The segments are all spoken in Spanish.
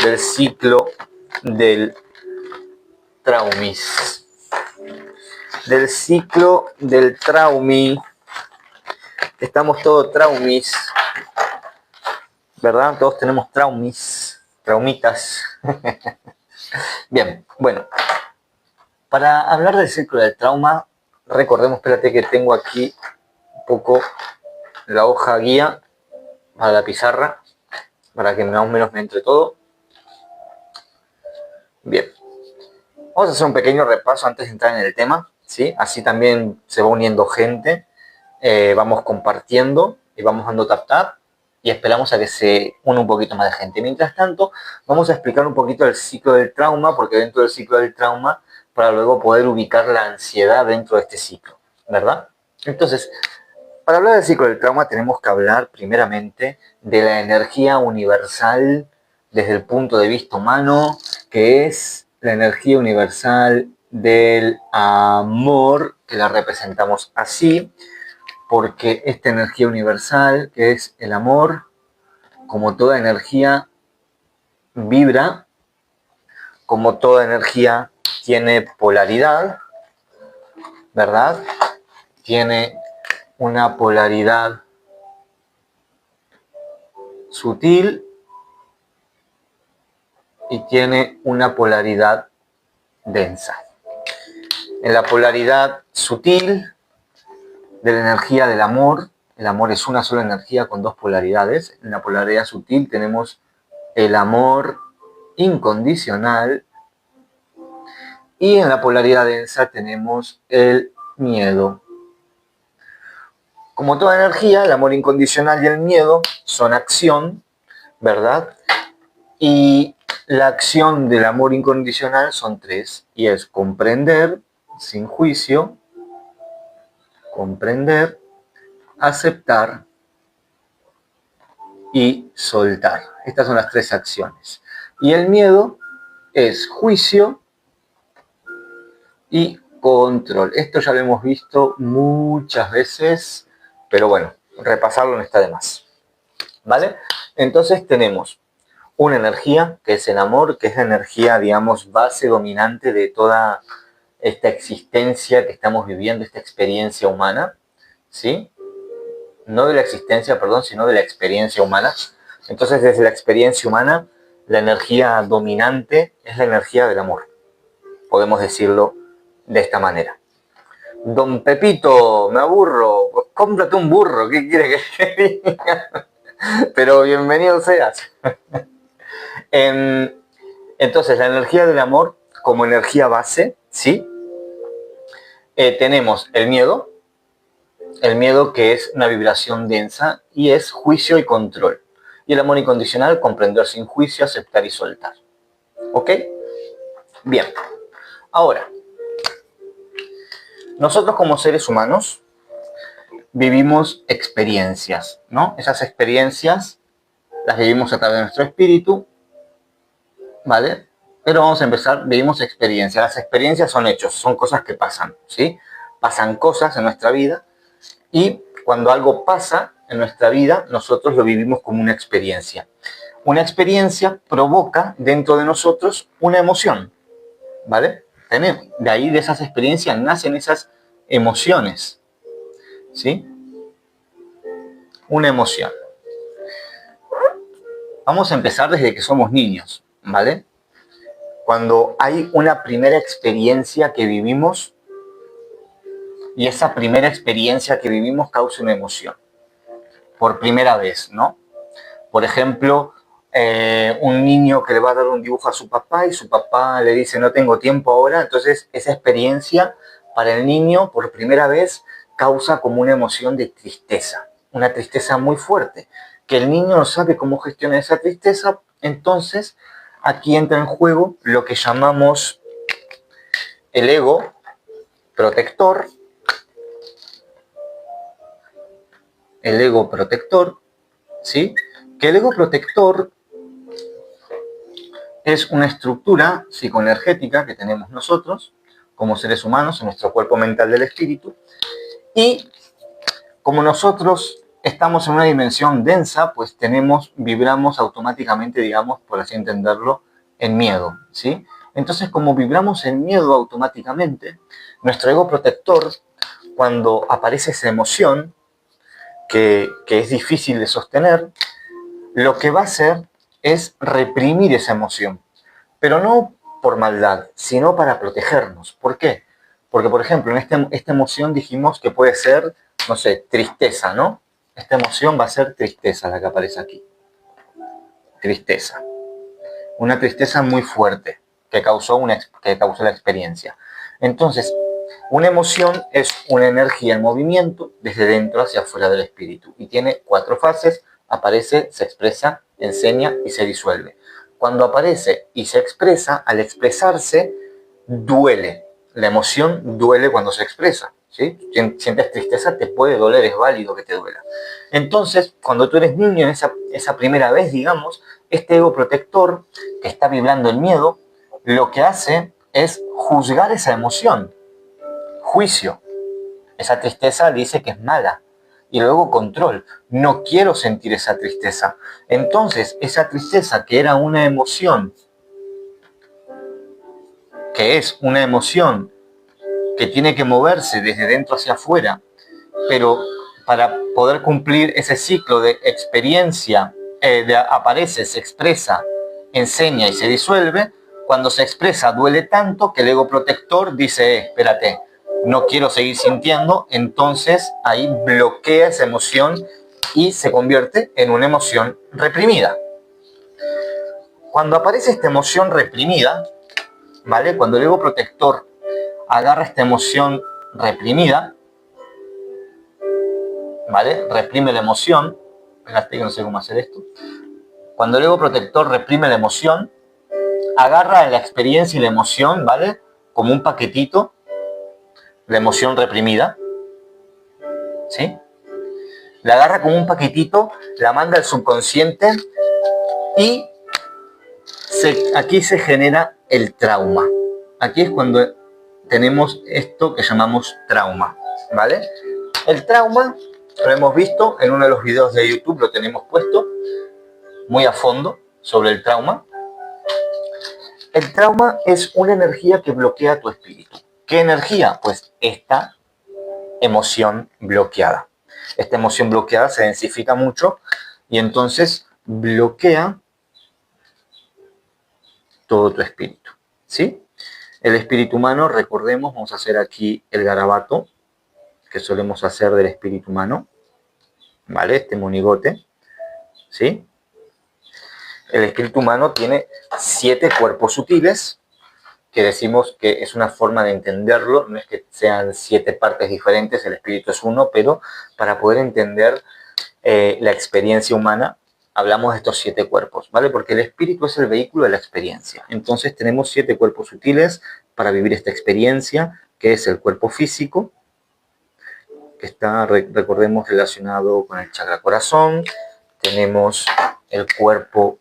del ciclo del traumis. Del ciclo del traumi. Estamos todos traumis, ¿verdad? Todos tenemos traumis, traumitas. Bien, bueno. Para hablar del ciclo del trauma, recordemos, espérate que tengo aquí un poco la hoja guía para la pizarra, para que más o menos me entre todo. Bien, vamos a hacer un pequeño repaso antes de entrar en el tema, ¿sí? Así también se va uniendo gente, vamos compartiendo y vamos dando tap y esperamos a que se una un poquito más de gente. Mientras tanto, vamos a explicar un poquito el ciclo del trauma, porque dentro del ciclo del trauma, para luego poder ubicar la ansiedad dentro de este ciclo, ¿verdad? Entonces, para hablar del ciclo del trauma tenemos que hablar primeramente de la energía universal desde el punto de vista humano, que es la energía universal del amor, que la representamos así, porque esta energía universal, que es el amor, como toda energía, vibra, como toda energía tiene polaridad, ¿verdad? Tiene una polaridad sutil y tiene una polaridad densa. En la polaridad sutil de la energía del amor, el amor es una sola energía con dos polaridades. En la polaridad sutil tenemos el amor incondicional y en la polaridad densa tenemos el miedo. Como toda energía, el amor incondicional y el miedo son acción, ¿verdad? Y la acción del amor incondicional son tres, y es comprender sin juicio, comprender, aceptar y soltar. Estas son las tres acciones. Y el miedo es juicio y control. Esto ya lo hemos visto muchas veces, pero bueno, repasarlo no está de más, ¿vale? Entonces tenemos una energía, que es el amor, que es la energía, digamos, base dominante de toda esta existencia que estamos viviendo, esta experiencia humana, ¿sí? No de la existencia, perdón, sino de la experiencia humana. Entonces, desde la experiencia humana, la energía dominante es la energía del amor. Podemos decirlo de esta manera. Don Pepito, me aburro, pues cómprate un burro, ¿qué quiere que diga? Pero bienvenido seas. Entonces, la energía del amor como energía base, ¿sí? Tenemos el miedo que es una vibración densa y es juicio y control. Y el amor incondicional, comprender sin juicio, aceptar y soltar. ¿Ok? Bien. Ahora, nosotros como seres humanos vivimos experiencias, ¿no? Esas experiencias las vivimos a través de nuestro espíritu, ¿vale? Pero vamos a empezar, vivimos experiencias. Las experiencias son hechos, son cosas que pasan, ¿sí? Pasan cosas en nuestra vida y cuando algo pasa en nuestra vida, nosotros lo vivimos como una experiencia. Una experiencia provoca dentro de nosotros una emoción, ¿vale? De ahí, de esas experiencias, nacen esas emociones, ¿sí? Una emoción. Vamos a empezar desde que somos niños, ¿vale? Cuando hay una primera experiencia que vivimos y esa primera experiencia que vivimos causa una emoción. Por primera vez, ¿no? Por ejemplo, un niño que le va a dar un dibujo a su papá y su papá le dice no tengo tiempo ahora, entonces esa experiencia para el niño por primera vez causa como una emoción de tristeza, una tristeza muy fuerte, que el niño no sabe cómo gestionar esa tristeza. Entonces aquí entra en juego lo que llamamos el ego protector. El ego protector, ¿sí? Que el ego protector es una estructura psicoenergética que tenemos nosotros como seres humanos en nuestro cuerpo mental del espíritu, y como nosotros estamos en una dimensión densa, pues vibramos automáticamente, digamos, por así entenderlo, en miedo, ¿sí? Entonces, como vibramos en miedo automáticamente, nuestro ego protector, cuando aparece esa emoción, que es difícil de sostener, lo que va a hacer es reprimir esa emoción, pero no por maldad, sino para protegernos. ¿Por qué? Porque, por ejemplo, en esta emoción dijimos que puede ser, no sé, tristeza, ¿no? Esta emoción va a ser tristeza, la que aparece aquí. Tristeza. Una tristeza muy fuerte que causó la experiencia. Entonces, una emoción es una energía en movimiento desde dentro hacia afuera del espíritu y tiene 4 fases: aparece, se expresa, enseña y se disuelve. Cuando aparece y se expresa, al expresarse, duele. La emoción duele cuando se expresa, ¿sí? Sientes tristeza, te puede doler, es válido que te duela. Entonces, cuando tú eres niño, en esa primera vez, digamos, este ego protector que está vibrando el miedo, lo que hace es juzgar esa emoción. Juicio. Esa tristeza dice que es mala. Y luego control. No quiero sentir esa tristeza. Entonces, esa tristeza que era una emoción, que es una emoción que tiene que moverse desde dentro hacia afuera, pero para poder cumplir ese ciclo de experiencia, aparece, se expresa, enseña y se disuelve, cuando se expresa duele tanto que el ego protector dice, espérate, no quiero seguir sintiendo, entonces ahí bloquea esa emoción y se convierte en una emoción reprimida. Cuando aparece esta emoción reprimida, ¿vale? Cuando el ego protector agarra esta emoción reprimida, ¿vale? Reprime la emoción. Espérate que no sé cómo hacer esto. Cuando el ego protector reprime la emoción, agarra la experiencia y la emoción, ¿vale? Como un paquetito, la emoción reprimida, ¿sí? La agarra como un paquetito, la manda al subconsciente y aquí se genera el trauma. Aquí es cuando tenemos esto que llamamos trauma, ¿vale? El trauma lo hemos visto en uno de los videos de YouTube, lo tenemos puesto muy a fondo sobre el trauma. El trauma es una energía que bloquea tu espíritu. ¿Qué energía? Pues esta emoción bloqueada. Esta emoción bloqueada se densifica mucho y entonces bloquea todo tu espíritu, ¿sí? El espíritu humano, recordemos, vamos a hacer aquí el garabato que solemos hacer del espíritu humano, ¿vale? Este monigote, ¿sí? El espíritu humano tiene 7 cuerpos sutiles, que decimos que es una forma de entenderlo, no es que sean 7 partes diferentes, el espíritu es uno, pero para poder entender la experiencia humana, hablamos de estos 7 cuerpos, ¿vale? Porque el espíritu es el vehículo de la experiencia. Entonces tenemos 7 cuerpos sutiles para vivir esta experiencia, que es el cuerpo físico, que está, recordemos, relacionado con el chakra corazón. Tenemos el cuerpo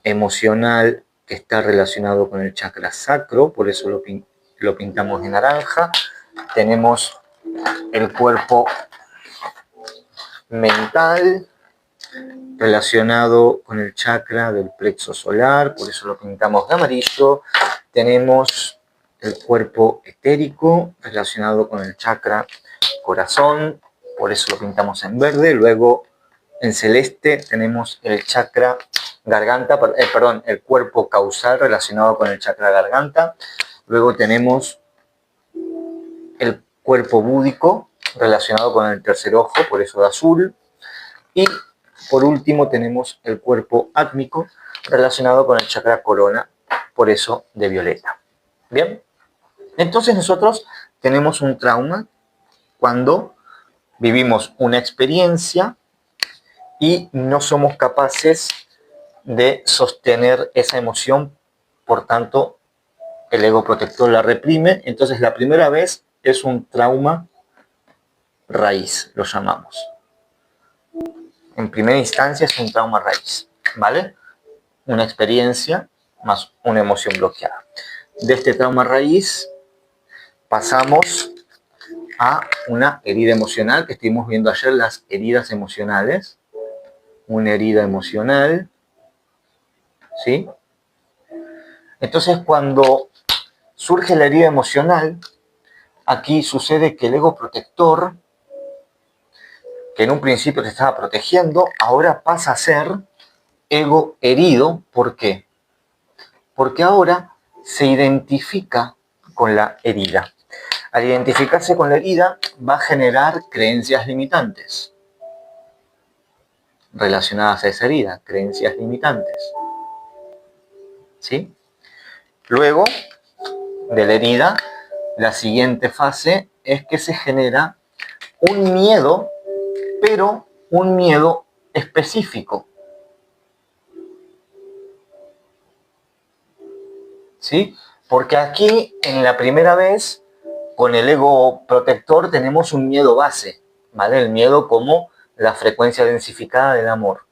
emocional, que está relacionado con el chakra sacro, por eso lo pintamos de naranja. Tenemos el cuerpo mental, relacionado con el chakra del plexo solar, por eso lo pintamos de amarillo. Tenemos el cuerpo etérico, relacionado con el chakra corazón, por eso lo pintamos en verde. Luego en celeste tenemos el chakra garganta, el cuerpo causal relacionado con el chakra garganta. Luego tenemos el cuerpo búdico relacionado con el tercer ojo, por eso de azul. Y por último tenemos el cuerpo átmico relacionado con el chakra corona, por eso de violeta. Bien, entonces nosotros tenemos un trauma cuando vivimos una experiencia y no somos capaces de sostener esa emoción, por tanto el ego protector la reprime. Entonces la primera vez es un trauma raíz, lo llamamos. En primera instancia es un trauma raíz, ¿vale? Una experiencia más una emoción bloqueada. De este trauma raíz pasamos a una herida emocional, que estuvimos viendo ayer las heridas emocionales. Una herida emocional, ¿sí? Entonces, cuando surge la herida emocional, aquí sucede que el ego protector, que en un principio te estaba protegiendo, ahora pasa a ser ego herido. ¿Por qué? Porque ahora se identifica con la herida. Al identificarse con la herida, va a generar creencias limitantes relacionadas a esa herida, creencias limitantes. ¿Sí? Luego de la herida, la siguiente fase es que se genera un miedo, pero un miedo específico. ¿Sí? Porque aquí, en la primera vez, con el ego protector tenemos un miedo base, ¿vale? El miedo como la frecuencia densificada del amor.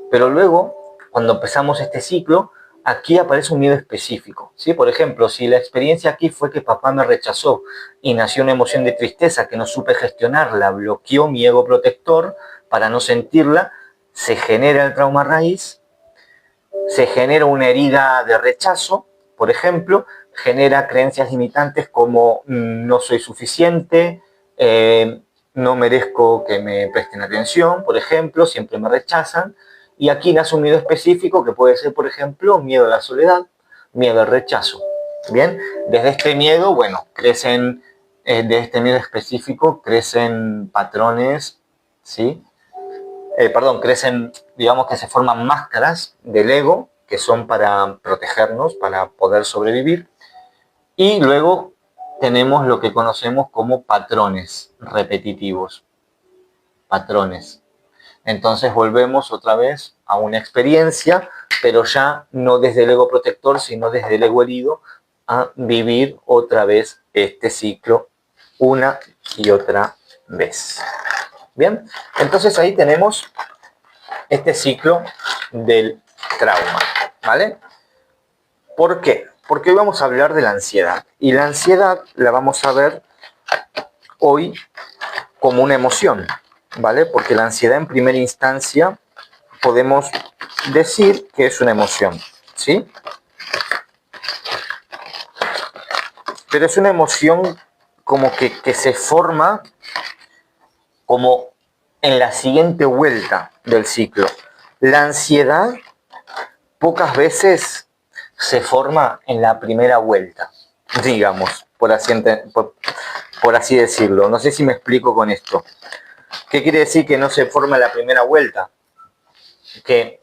Pero luego, cuando empezamos este ciclo, aquí aparece un miedo específico, ¿sí? Por ejemplo, si la experiencia aquí fue que papá me rechazó y nació una emoción de tristeza que no supe gestionarla, bloqueó mi ego protector para no sentirla, se genera el trauma raíz, se genera una herida de rechazo, por ejemplo, genera creencias limitantes como no soy suficiente, no merezco que me presten atención, por ejemplo, siempre me rechazan. Y aquí nace un miedo específico que puede ser, por ejemplo, miedo a la soledad, miedo al rechazo. Bien, desde este miedo, bueno, crecen, de este miedo específico, crecen patrones, ¿sí? Crecen, digamos que se forman máscaras del ego, que son para protegernos, para poder sobrevivir. Y luego tenemos lo que conocemos como patrones repetitivos. Patrones. Entonces volvemos otra vez a una experiencia, pero ya no desde el ego protector, sino desde el ego herido, a vivir otra vez este ciclo una y otra vez. Bien, entonces ahí tenemos este ciclo del trauma, ¿vale? ¿Por qué? Porque hoy vamos a hablar de la ansiedad. Y la ansiedad la vamos a ver hoy como una emoción, ¿vale? Porque la ansiedad en primera instancia podemos decir que es una emoción, ¿sí? Pero es una emoción como que se forma como en la siguiente vuelta del ciclo. La ansiedad pocas veces se forma en la primera vuelta, digamos, por así decirlo. No sé si me explico con esto. ¿Qué quiere decir que no se forma en la primera vuelta? Que,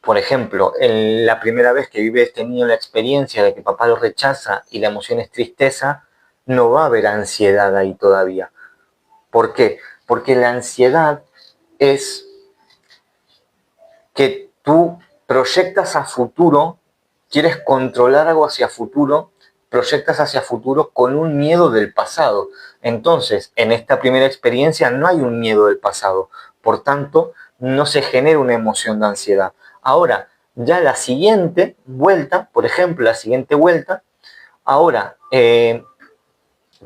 por ejemplo, en la primera vez que vive este niño la experiencia de que papá lo rechaza y la emoción es tristeza, no va a haber ansiedad ahí todavía. ¿Por qué? Porque la ansiedad es que tú proyectas a futuro, quieres controlar algo hacia futuro, proyectas hacia futuro con un miedo del pasado. Entonces, en esta primera experiencia no hay un miedo del pasado. Por tanto, no se genera una emoción de ansiedad. Ahora, ya la siguiente vuelta, por ejemplo, ahora,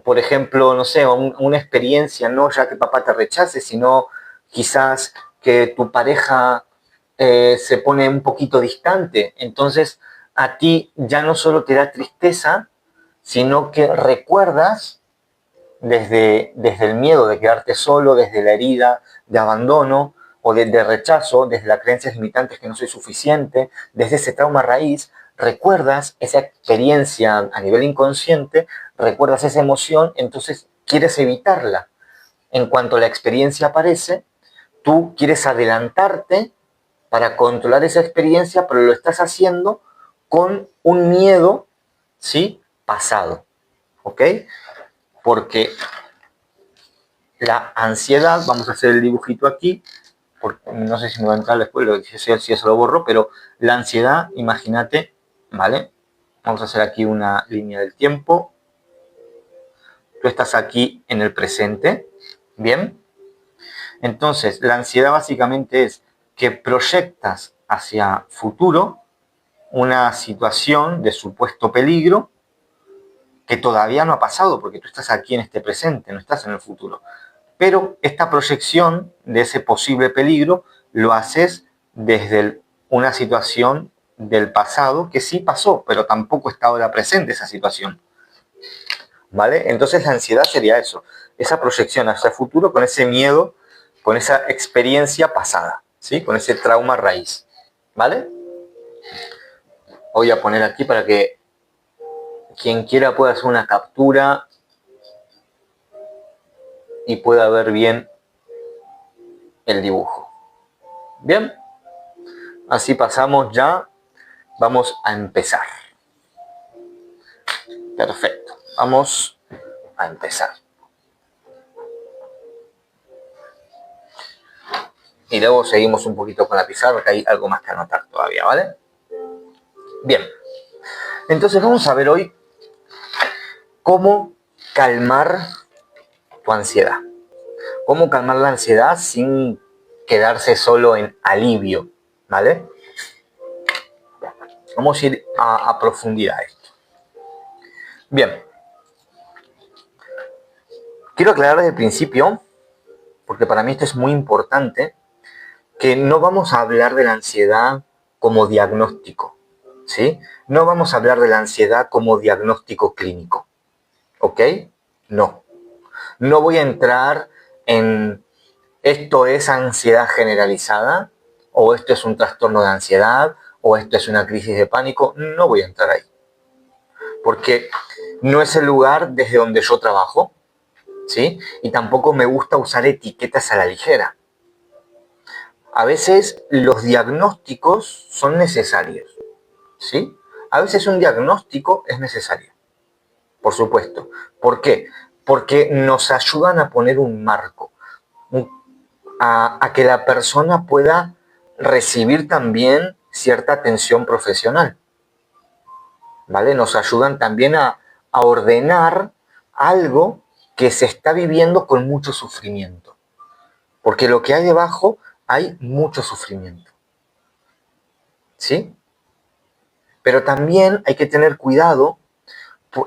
por ejemplo, no sé, una experiencia, no ya que papá te rechace, sino quizás que tu pareja se pone un poquito distante. Entonces, a ti ya no solo te da tristeza, sino que recuerdas desde el miedo de quedarte solo, desde la herida de abandono o de rechazo, desde las creencias limitantes que no soy suficiente, desde ese trauma raíz, recuerdas esa experiencia a nivel inconsciente, recuerdas esa emoción, entonces quieres evitarla. En cuanto la experiencia aparece, tú quieres adelantarte para controlar esa experiencia, pero lo estás haciendo con un miedo, ¿sí? Pasado, ¿ok? Porque la ansiedad, vamos a hacer el dibujito aquí, porque no sé si me va a entrar después, si eso lo borro, pero la ansiedad, imagínate, ¿vale? Vamos a hacer aquí una línea del tiempo. Tú estás aquí en el presente, ¿bien? Entonces, la ansiedad básicamente es que proyectas hacia futuro una situación de supuesto peligro que todavía no ha pasado, porque tú estás aquí en este presente, no estás en el futuro. Pero esta proyección de ese posible peligro lo haces desde una situación del pasado que sí pasó, pero tampoco está ahora presente esa situación. ¿Vale? Entonces la ansiedad sería eso, esa proyección hacia el futuro con ese miedo, con esa experiencia pasada, ¿sí? Con ese trauma raíz. ¿Vale? Voy a poner aquí para que quien quiera pueda hacer una captura y pueda ver bien el dibujo. Bien, así pasamos ya, vamos a empezar. Perfecto, vamos a empezar. Y luego seguimos un poquito con la pizarra, porque hay algo más que anotar todavía, ¿vale? Bien, entonces vamos a ver hoy cómo calmar tu ansiedad. Cómo calmar la ansiedad sin quedarse solo en alivio, ¿vale? Vamos a ir a profundidad a esto. Bien. Quiero aclarar desde el principio, porque para mí esto es muy importante, que no vamos a hablar de la ansiedad como diagnóstico, ¿sí? No vamos a hablar de la ansiedad como diagnóstico clínico, ¿ok? No. No voy a entrar en esto es ansiedad generalizada, o esto es un trastorno de ansiedad, o esto es una crisis de pánico. No voy a entrar ahí. Porque no es el lugar desde donde yo trabajo, ¿sí? Y tampoco me gusta usar etiquetas a la ligera. A veces los diagnósticos son necesarios, ¿sí? A veces un diagnóstico es necesario, por supuesto. ¿Por qué? Porque nos ayudan a poner un marco, a que la persona pueda recibir también cierta atención profesional, ¿vale? Nos ayudan también a ordenar algo que se está viviendo con mucho sufrimiento, porque lo que hay debajo hay mucho sufrimiento, ¿sí? Pero también hay que tener cuidado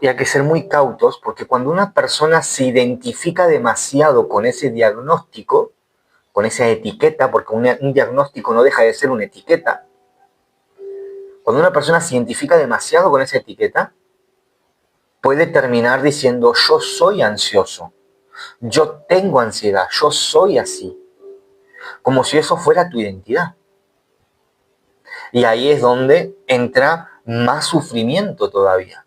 y hay que ser muy cautos, porque cuando una persona se identifica demasiado con ese diagnóstico, con esa etiqueta, porque un diagnóstico no deja de ser una etiqueta, cuando una persona se identifica demasiado con esa etiqueta, puede terminar diciendo yo soy ansioso, yo tengo ansiedad, yo soy así, como si eso fuera tu identidad. Y ahí es donde entra más sufrimiento todavía,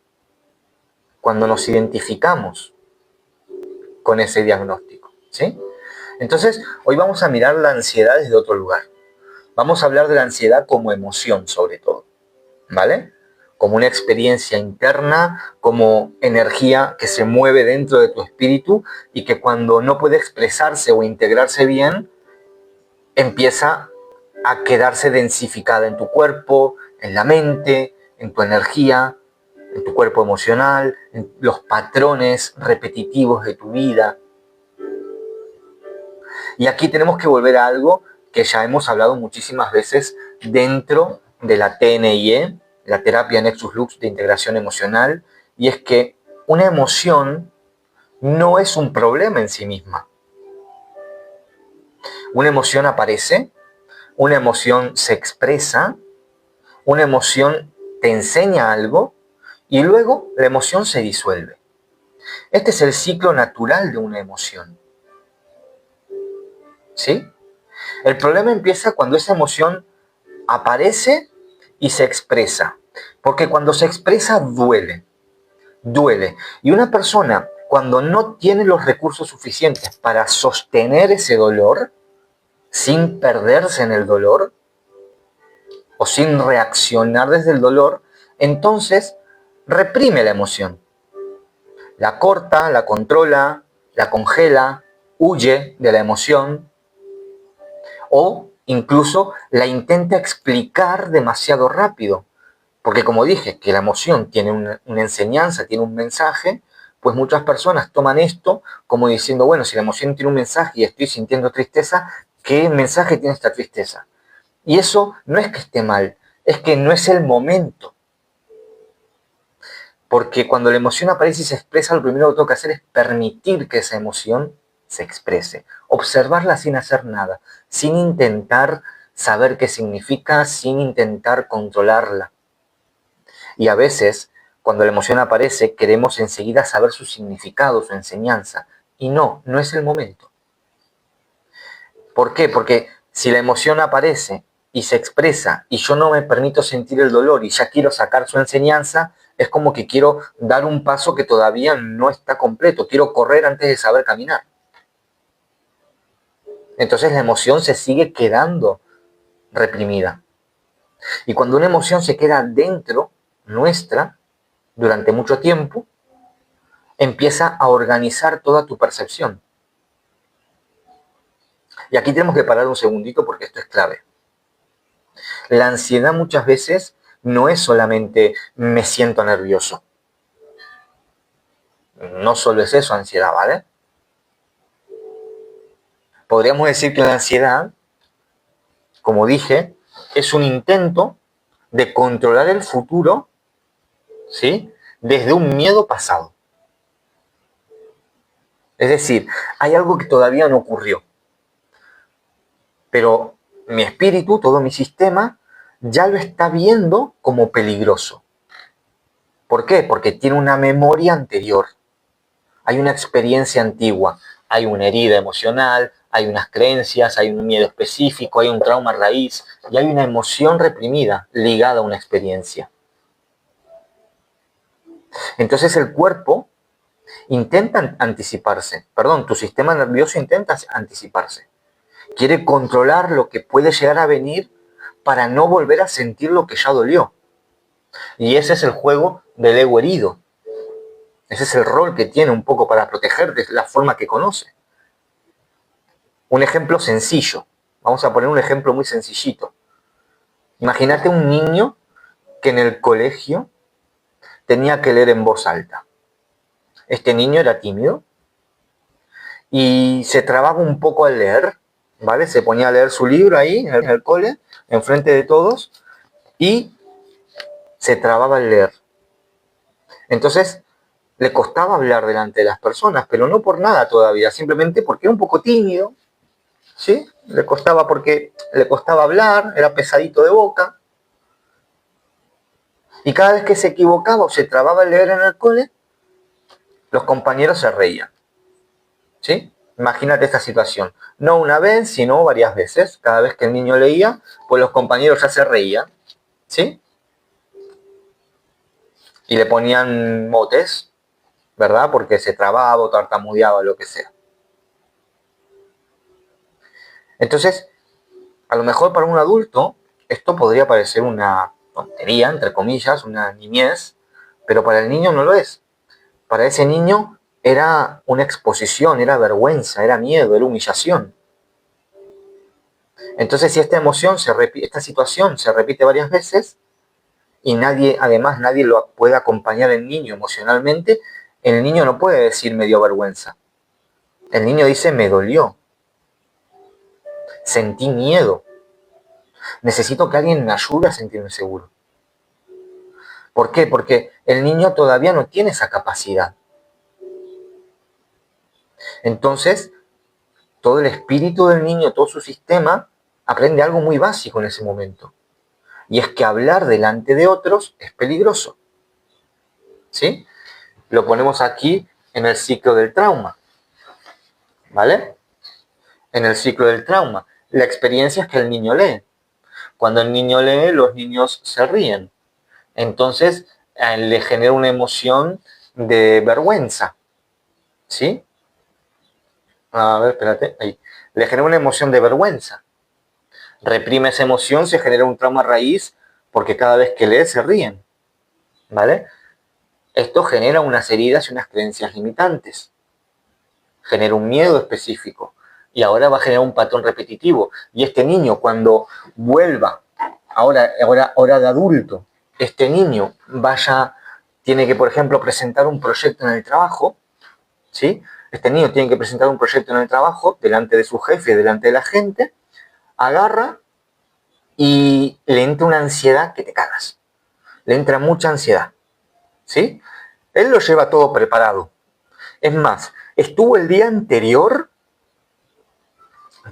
cuando nos identificamos con ese diagnóstico, ¿sí? Entonces, hoy vamos a mirar la ansiedad desde otro lugar. Vamos a hablar de la ansiedad como emoción, sobre todo, ¿vale? Como una experiencia interna, como energía que se mueve dentro de tu espíritu y que cuando no puede expresarse o integrarse bien, empieza a quedarse densificada en tu cuerpo, en la mente, en tu energía, en tu cuerpo emocional, en los patrones repetitivos de tu vida. Y aquí tenemos que volver a algo que ya hemos hablado muchísimas veces dentro de la TNIE, la terapia Nexus Lux de integración emocional, y es que una emoción no es un problema en sí misma. Una emoción aparece, una emoción se expresa, una emoción te enseña algo y luego la emoción se disuelve. Este es el ciclo natural de una emoción, ¿sí? El problema empieza cuando esa emoción aparece y se expresa, porque cuando se expresa duele. Y una persona cuando no tiene los recursos suficientes para sostener ese dolor, sin perderse en el dolor o sin reaccionar desde el dolor, entonces reprime la emoción. La corta, la controla, la congela, huye de la emoción o incluso la intenta explicar demasiado rápido. Porque como dije, que la emoción tiene una enseñanza, tiene un mensaje, pues muchas personas toman esto como diciendo, bueno, si la emoción tiene un mensaje y estoy sintiendo tristeza, ¿qué mensaje tiene esta tristeza? Y eso no es que esté mal, es que no es el momento. Porque cuando la emoción aparece y se expresa, lo primero que tengo que hacer es permitir que esa emoción se exprese. Observarla sin hacer nada, sin intentar saber qué significa, sin intentar controlarla. Y a veces, cuando la emoción aparece, queremos enseguida saber su significado, su enseñanza. Y no, no es el momento. ¿Por qué? Porque si la emoción aparece y se expresa y yo no me permito sentir el dolor y ya quiero sacar su enseñanza, es como que quiero dar un paso que todavía no está completo. Quiero correr antes de saber caminar. Entonces la emoción se sigue quedando reprimida. Y cuando una emoción se queda dentro nuestra durante mucho tiempo, empieza a organizar toda tu percepción. Y aquí tenemos que parar un segundito porque esto es clave. La ansiedad muchas veces no es solamente me siento nervioso. No solo es eso, ansiedad, ¿vale? Podríamos decir que la ansiedad, como dije, es un intento de controlar el futuro, ¿sí? Desde un miedo pasado. Es decir, hay algo que todavía no ocurrió. Pero mi espíritu, todo mi sistema, ya lo está viendo como peligroso. ¿Por qué? Porque tiene una memoria anterior. Hay una experiencia antigua, hay una herida emocional, hay unas creencias, hay un miedo específico, hay un trauma raíz y hay una emoción reprimida ligada a una experiencia. Entonces el cuerpo intenta anticiparse, tu sistema nervioso intenta anticiparse. Quiere controlar lo que puede llegar a venir para no volver a sentir lo que ya dolió. Y ese es el juego del ego herido. Ese es el rol que tiene un poco para proteger de la forma que conoce. Un ejemplo sencillo. Vamos a poner un ejemplo muy sencillito. Imagínate un niño que en el colegio tenía que leer en voz alta. Este niño era tímido y se trababa un poco al leer, ¿vale? Se ponía a leer su libro ahí en el cole, enfrente de todos, y se trababa al leer. Entonces, le costaba hablar delante de las personas, pero no por nada todavía, simplemente porque era un poco tímido, ¿sí? Le costaba porque le costaba hablar, era pesadito de boca. Y cada vez que se equivocaba o se trababa al leer en el cole, los compañeros se reían, ¿sí? Imagínate esta situación. No una vez, sino varias veces. Cada vez que el niño leía, pues los compañeros ya se reían, ¿sí? Y le ponían motes, ¿verdad? Porque se trababa o tartamudeaba, lo que sea. Entonces, a lo mejor para un adulto, esto podría parecer una tontería, entre comillas, una niñez, pero para el niño no lo es. Para ese niño era una exposición, era vergüenza, era miedo, era humillación. Entonces, si esta emoción esta situación se repite varias veces y además nadie lo puede acompañar al niño emocionalmente, el niño no puede decir me dio vergüenza. El niño dice me dolió, sentí miedo, necesito que alguien me ayude a sentirme seguro. ¿Por qué? Porque el niño todavía no tiene esa capacidad. Entonces, todo el espíritu del niño, todo su sistema, aprende algo muy básico en ese momento. Y es que hablar delante de otros es peligroso. ¿Sí? Lo ponemos aquí en el ciclo del trauma. ¿Vale? En el ciclo del trauma. La experiencia es que el niño lee. Cuando el niño lee, los niños se ríen. Entonces, le genera una emoción de vergüenza. ¿Sí? A ver, espérate, ahí. Le genera una emoción de vergüenza. Reprime esa emoción, se genera un trauma raíz, porque cada vez que lee se ríen. ¿Vale? Esto genera unas heridas y unas creencias limitantes. Genera un miedo específico. Y ahora va a generar un patrón repetitivo. Y este niño, cuando vuelva, ahora de adulto, este niño tiene que, por ejemplo, presentar un proyecto en el trabajo, ¿sí? Este niño tiene que presentar un proyecto en el trabajo delante de su jefe, delante de la gente, agarra y le entra una ansiedad que te cagas. Le entra mucha ansiedad, ¿sí? Él lo lleva todo preparado. Es más, estuvo el día anterior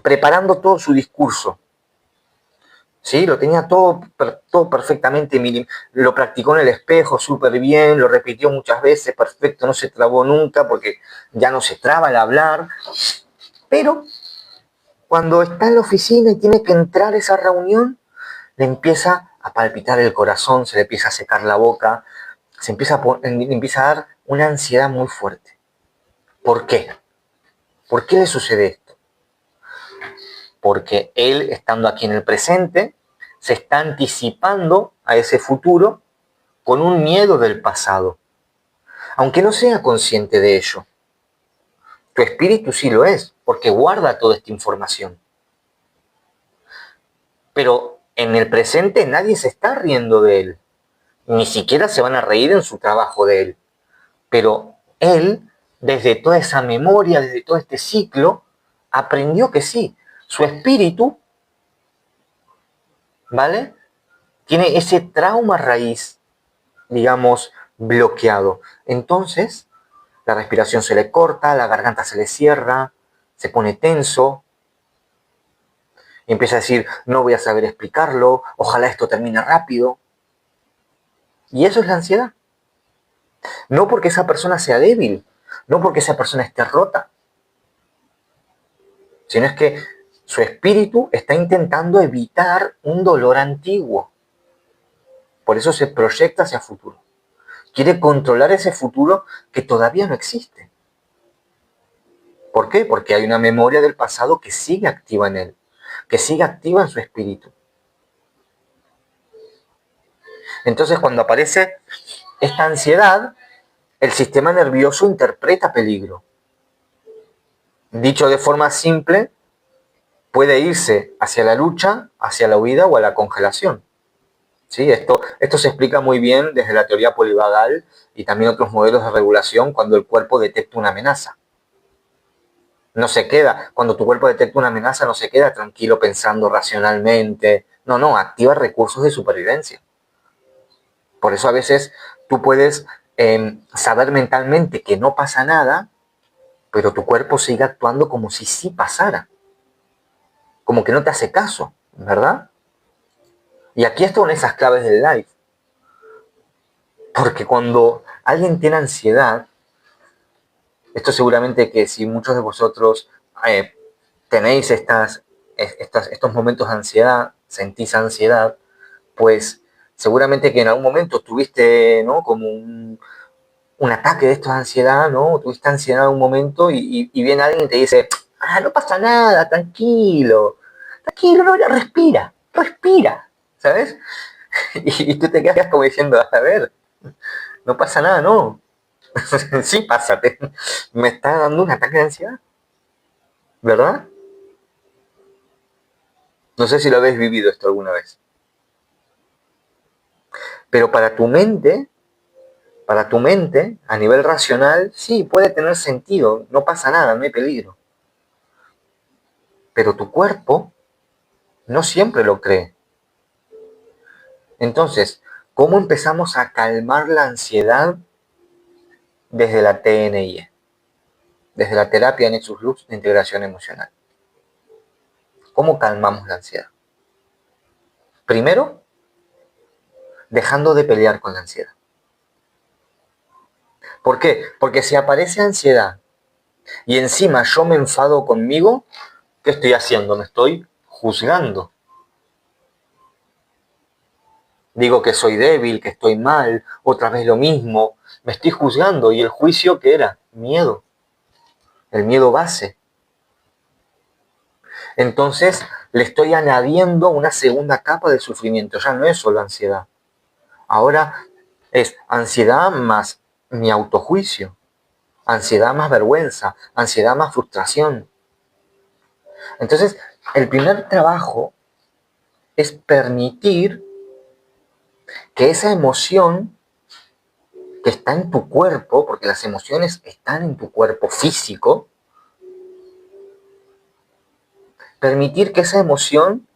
preparando todo su discurso. ¿Sí? Lo tenía todo perfectamente, lo practicó en el espejo súper bien, lo repitió muchas veces, perfecto, no se trabó nunca porque ya no se traba al hablar. Pero cuando está en la oficina y tiene que entrar a esa reunión, le empieza a palpitar el corazón, se le empieza a secar la boca, le empieza a dar una ansiedad muy fuerte. ¿Por qué? ¿Por qué le sucede esto? Porque él, estando aquí en el presente, se está anticipando a ese futuro con un miedo del pasado, aunque no sea consciente de ello. Tu espíritu sí lo es, porque guarda toda esta información. Pero en el presente nadie se está riendo de él, ni siquiera se van a reír en su trabajo de él. Pero él, desde toda esa memoria, desde todo este ciclo, aprendió que sí, su espíritu, ¿vale? Tiene ese trauma raíz, digamos, bloqueado. Entonces, la respiración se le corta, la garganta se le cierra, se pone tenso, y empieza a decir, no voy a saber explicarlo, ojalá esto termine rápido. Y eso es la ansiedad. No porque esa persona sea débil, no porque esa persona esté rota, sino es que su espíritu está intentando evitar un dolor antiguo. Por eso se proyecta hacia el futuro. Quiere controlar ese futuro que todavía no existe. ¿Por qué? Porque hay una memoria del pasado que sigue activa en él, que sigue activa en su espíritu. Entonces, cuando aparece esta ansiedad, el sistema nervioso interpreta peligro. Dicho de forma simple, puede irse hacia la lucha, hacia la huida o a la congelación. ¿Sí? Esto se explica muy bien desde la teoría polivagal y también otros modelos de regulación cuando el cuerpo detecta una amenaza. No se queda, cuando tu cuerpo detecta una amenaza, no se queda tranquilo pensando racionalmente. No, activa recursos de supervivencia. Por eso a veces tú puedes saber mentalmente que no pasa nada, pero tu cuerpo sigue actuando como si sí pasara. Como que no te hace caso, ¿verdad? Y aquí están esas claves del life. Porque cuando alguien tiene ansiedad, esto seguramente que si muchos de vosotros tenéis estos momentos de ansiedad, sentís ansiedad, pues seguramente que en algún momento tuviste, ¿no? Como un ataque de estos de ansiedad, ¿no? Tuviste ansiedad en un momento y viene alguien y te dice, no pasa nada, tranquilo, no, respira, ¿sabes? Y tú te quedas como diciendo, a ver, no pasa nada, no. Sí, pásate. Me está dando un ataque de ansiedad, ¿verdad? No sé si lo habéis vivido esto alguna vez. Pero para tu mente, a nivel racional, sí, puede tener sentido, no pasa nada, no hay peligro. Pero tu cuerpo no siempre lo cree. Entonces, ¿cómo empezamos a calmar la ansiedad desde la TNI? Desde la terapia Nexus Lux de integración emocional. ¿Cómo calmamos la ansiedad? Primero, dejando de pelear con la ansiedad. ¿Por qué? Porque si aparece ansiedad y encima yo me enfado conmigo, ¿qué estoy haciendo? Me estoy juzgando. Digo que soy débil, que estoy mal, otra vez lo mismo. Me estoy juzgando. ¿Y el juicio qué era? Miedo. El miedo base. Entonces le estoy añadiendo una segunda capa de sufrimiento. Ya no es solo ansiedad. Ahora es ansiedad más mi autojuicio. Ansiedad más vergüenza. Ansiedad más frustración. Entonces, el primer trabajo es permitir que esa emoción que está en tu cuerpo, porque las emociones están en tu cuerpo físico, permitir que esa emoción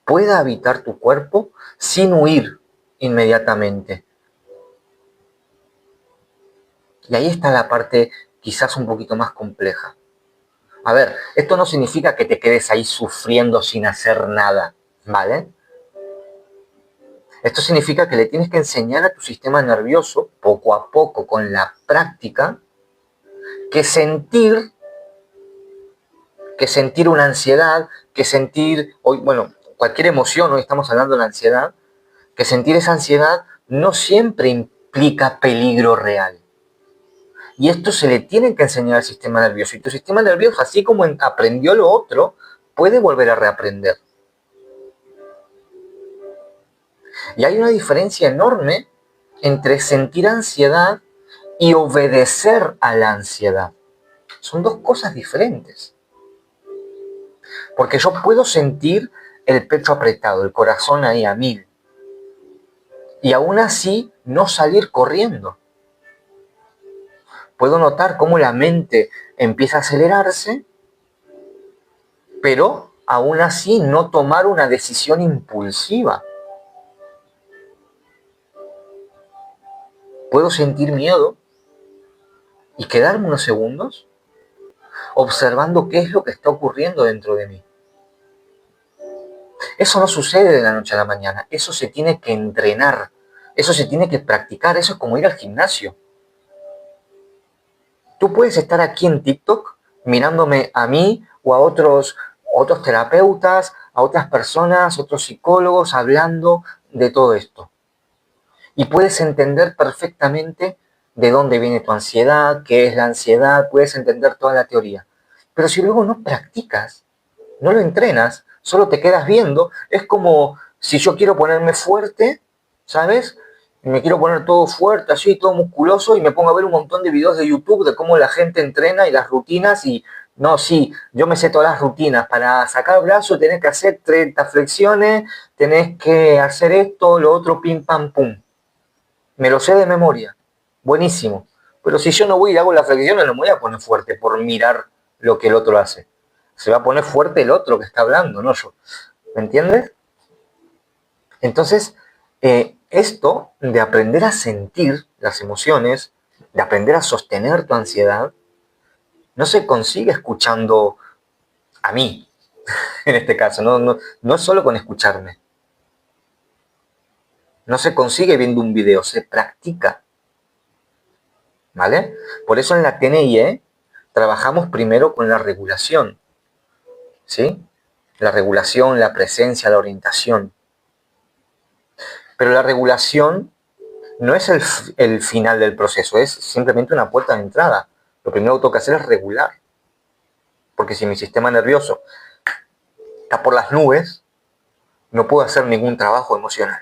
pueda habitar tu cuerpo sin huir inmediatamente. Y ahí está la parte quizás un poquito más compleja. A ver, esto no significa que te quedes ahí sufriendo sin hacer nada, ¿vale? Esto significa que le tienes que enseñar a tu sistema nervioso, poco a poco, con la práctica, que sentir una ansiedad, que sentir, hoy, bueno, cualquier emoción, hoy estamos hablando de la ansiedad, que sentir esa ansiedad no siempre implica peligro real. Y esto se le tiene que enseñar al sistema nervioso. Y tu sistema nervioso, así como aprendió lo otro, puede volver a reaprender. Y hay una diferencia enorme entre sentir ansiedad y obedecer a la ansiedad. Son dos cosas diferentes. Porque yo puedo sentir el pecho apretado, el corazón ahí a 1000. Y aún así no salir corriendo. Puedo notar cómo la mente empieza a acelerarse, pero aún así no tomar una decisión impulsiva. Puedo sentir miedo y quedarme unos segundos observando qué es lo que está ocurriendo dentro de mí. Eso no sucede de la noche a la mañana, eso se tiene que entrenar, eso se tiene que practicar, eso es como ir al gimnasio. Tú puedes estar aquí en TikTok mirándome a mí o a otros terapeutas, a otras personas, otros psicólogos hablando de todo esto. Y puedes entender perfectamente de dónde viene tu ansiedad, qué es la ansiedad, puedes entender toda la teoría. Pero si luego no practicas, no lo entrenas, solo te quedas viendo, es como si yo quiero ponerme fuerte, ¿sabes? Me quiero poner todo fuerte, así, todo musculoso, y me pongo a ver un montón de videos de YouTube de cómo la gente entrena y las rutinas, y no, sí, yo me sé todas las rutinas. Para sacar brazo tenés que hacer 30 flexiones, tenés que hacer esto, lo otro, pim, pam, pum. Me lo sé de memoria, buenísimo. Pero si yo no voy y hago las flexiones, no me voy a poner fuerte por mirar lo que el otro hace. Se va a poner fuerte el otro que está hablando, no yo. ¿Me entiendes? Entonces, esto de aprender a sentir las emociones, de aprender a sostener tu ansiedad, no se consigue escuchando a mí, en este caso. No es solo con escucharme. No se consigue viendo un video, se practica. ¿Vale? Por eso en la TNIE trabajamos primero con la regulación, ¿sí? La regulación, la presencia, la orientación. Pero la regulación no es el final del proceso, es simplemente una puerta de entrada. Lo primero que tengo que hacer es regular. Porque si mi sistema nervioso está por las nubes, no puedo hacer ningún trabajo emocional.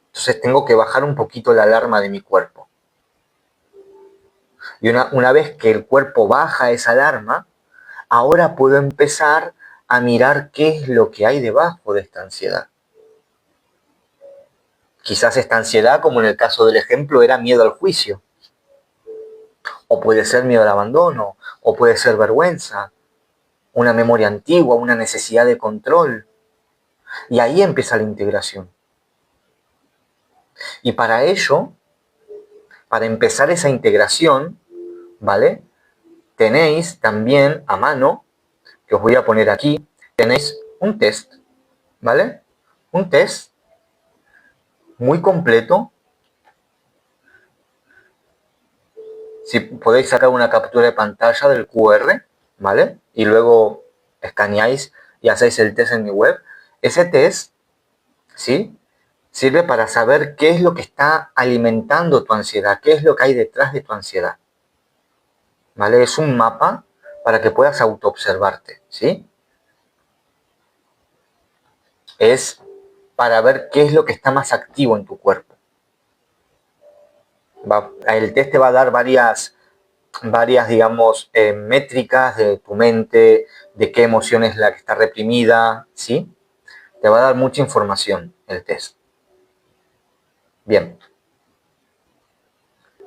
Entonces tengo que bajar un poquito la alarma de mi cuerpo. Y una vez que el cuerpo baja esa alarma, ahora puedo empezar a mirar qué es lo que hay debajo de esta ansiedad. Quizás esta ansiedad, como en el caso del ejemplo, era miedo al juicio. O puede ser miedo al abandono, o puede ser vergüenza, una memoria antigua, una necesidad de control. Y ahí empieza la integración. Y para ello, para empezar esa integración, ¿vale? Tenéis también a mano, que os voy a poner aquí, tenéis un test, ¿vale? Un test muy completo. Si podéis sacar una captura de pantalla del QR, ¿vale? Y luego escaneáis y hacéis el test en mi web. Ese test, ¿sí? Sirve para saber qué es lo que está alimentando tu ansiedad, qué es lo que hay detrás de tu ansiedad. ¿Vale? Es un mapa para que puedas autoobservarte, ¿sí? Es para ver qué es lo que está más activo en tu cuerpo. El test te va a dar varias, digamos, métricas de tu mente, de qué emoción es la que está reprimida, ¿sí? Te va a dar mucha información el test. Bien.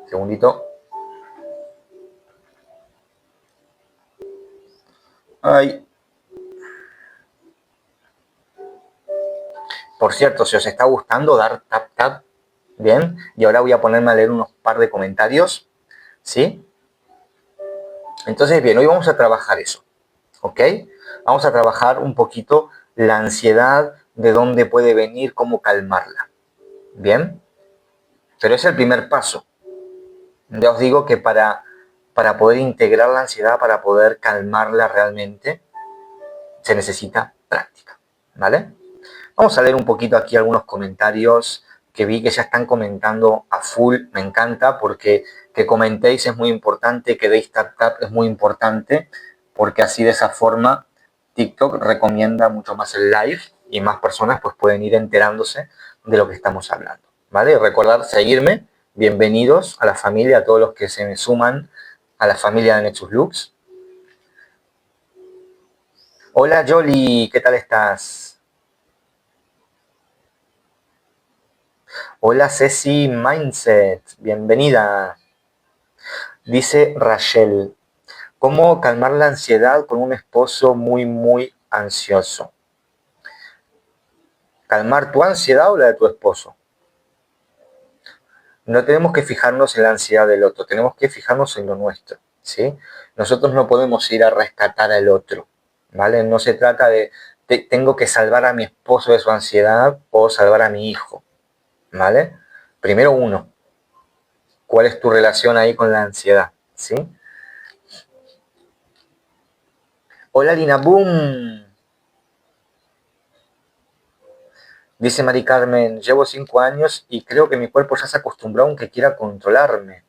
Segundito. Ay. Por cierto, si os está gustando, dar tap tap. Bien. Y ahora voy a ponerme a leer unos par de comentarios, ¿sí? Entonces, bien, hoy vamos a trabajar eso, ¿ok? Vamos a trabajar un poquito la ansiedad, de dónde puede venir, cómo calmarla, ¿bien? Pero es el primer paso. Ya os digo que para poder integrar la ansiedad, para poder calmarla realmente, se necesita práctica, ¿vale? Vamos a leer un poquito aquí algunos comentarios que vi que ya están comentando a full. Me encanta porque que comentéis es muy importante, que deis tap es muy importante, porque así de esa forma TikTok recomienda mucho más el live y más personas pues pueden ir enterándose de lo que estamos hablando, ¿vale? Y recordad seguirme. Bienvenidos a la familia, a todos los que se me suman a la familia de Nexus Lux. Hola Jolly, ¿qué tal estás? Hola Ceci Mindset, bienvenida. Dice Rachel, ¿cómo calmar la ansiedad con un esposo muy ansioso? ¿Calmar tu ansiedad o la de tu esposo? No tenemos que fijarnos en la ansiedad del otro, tenemos que fijarnos en lo nuestro, ¿sí? Nosotros no podemos ir a rescatar al otro, ¿vale? No se trata de tengo que salvar a mi esposo de su ansiedad o salvar a mi hijo, ¿vale? Primero uno, ¿cuál es tu relación ahí con la ansiedad? ¿Sí? Hola Lina Boom. Dice Mari Carmen, llevo 5 años y creo que mi cuerpo ya se acostumbró aunque quiera controlarme.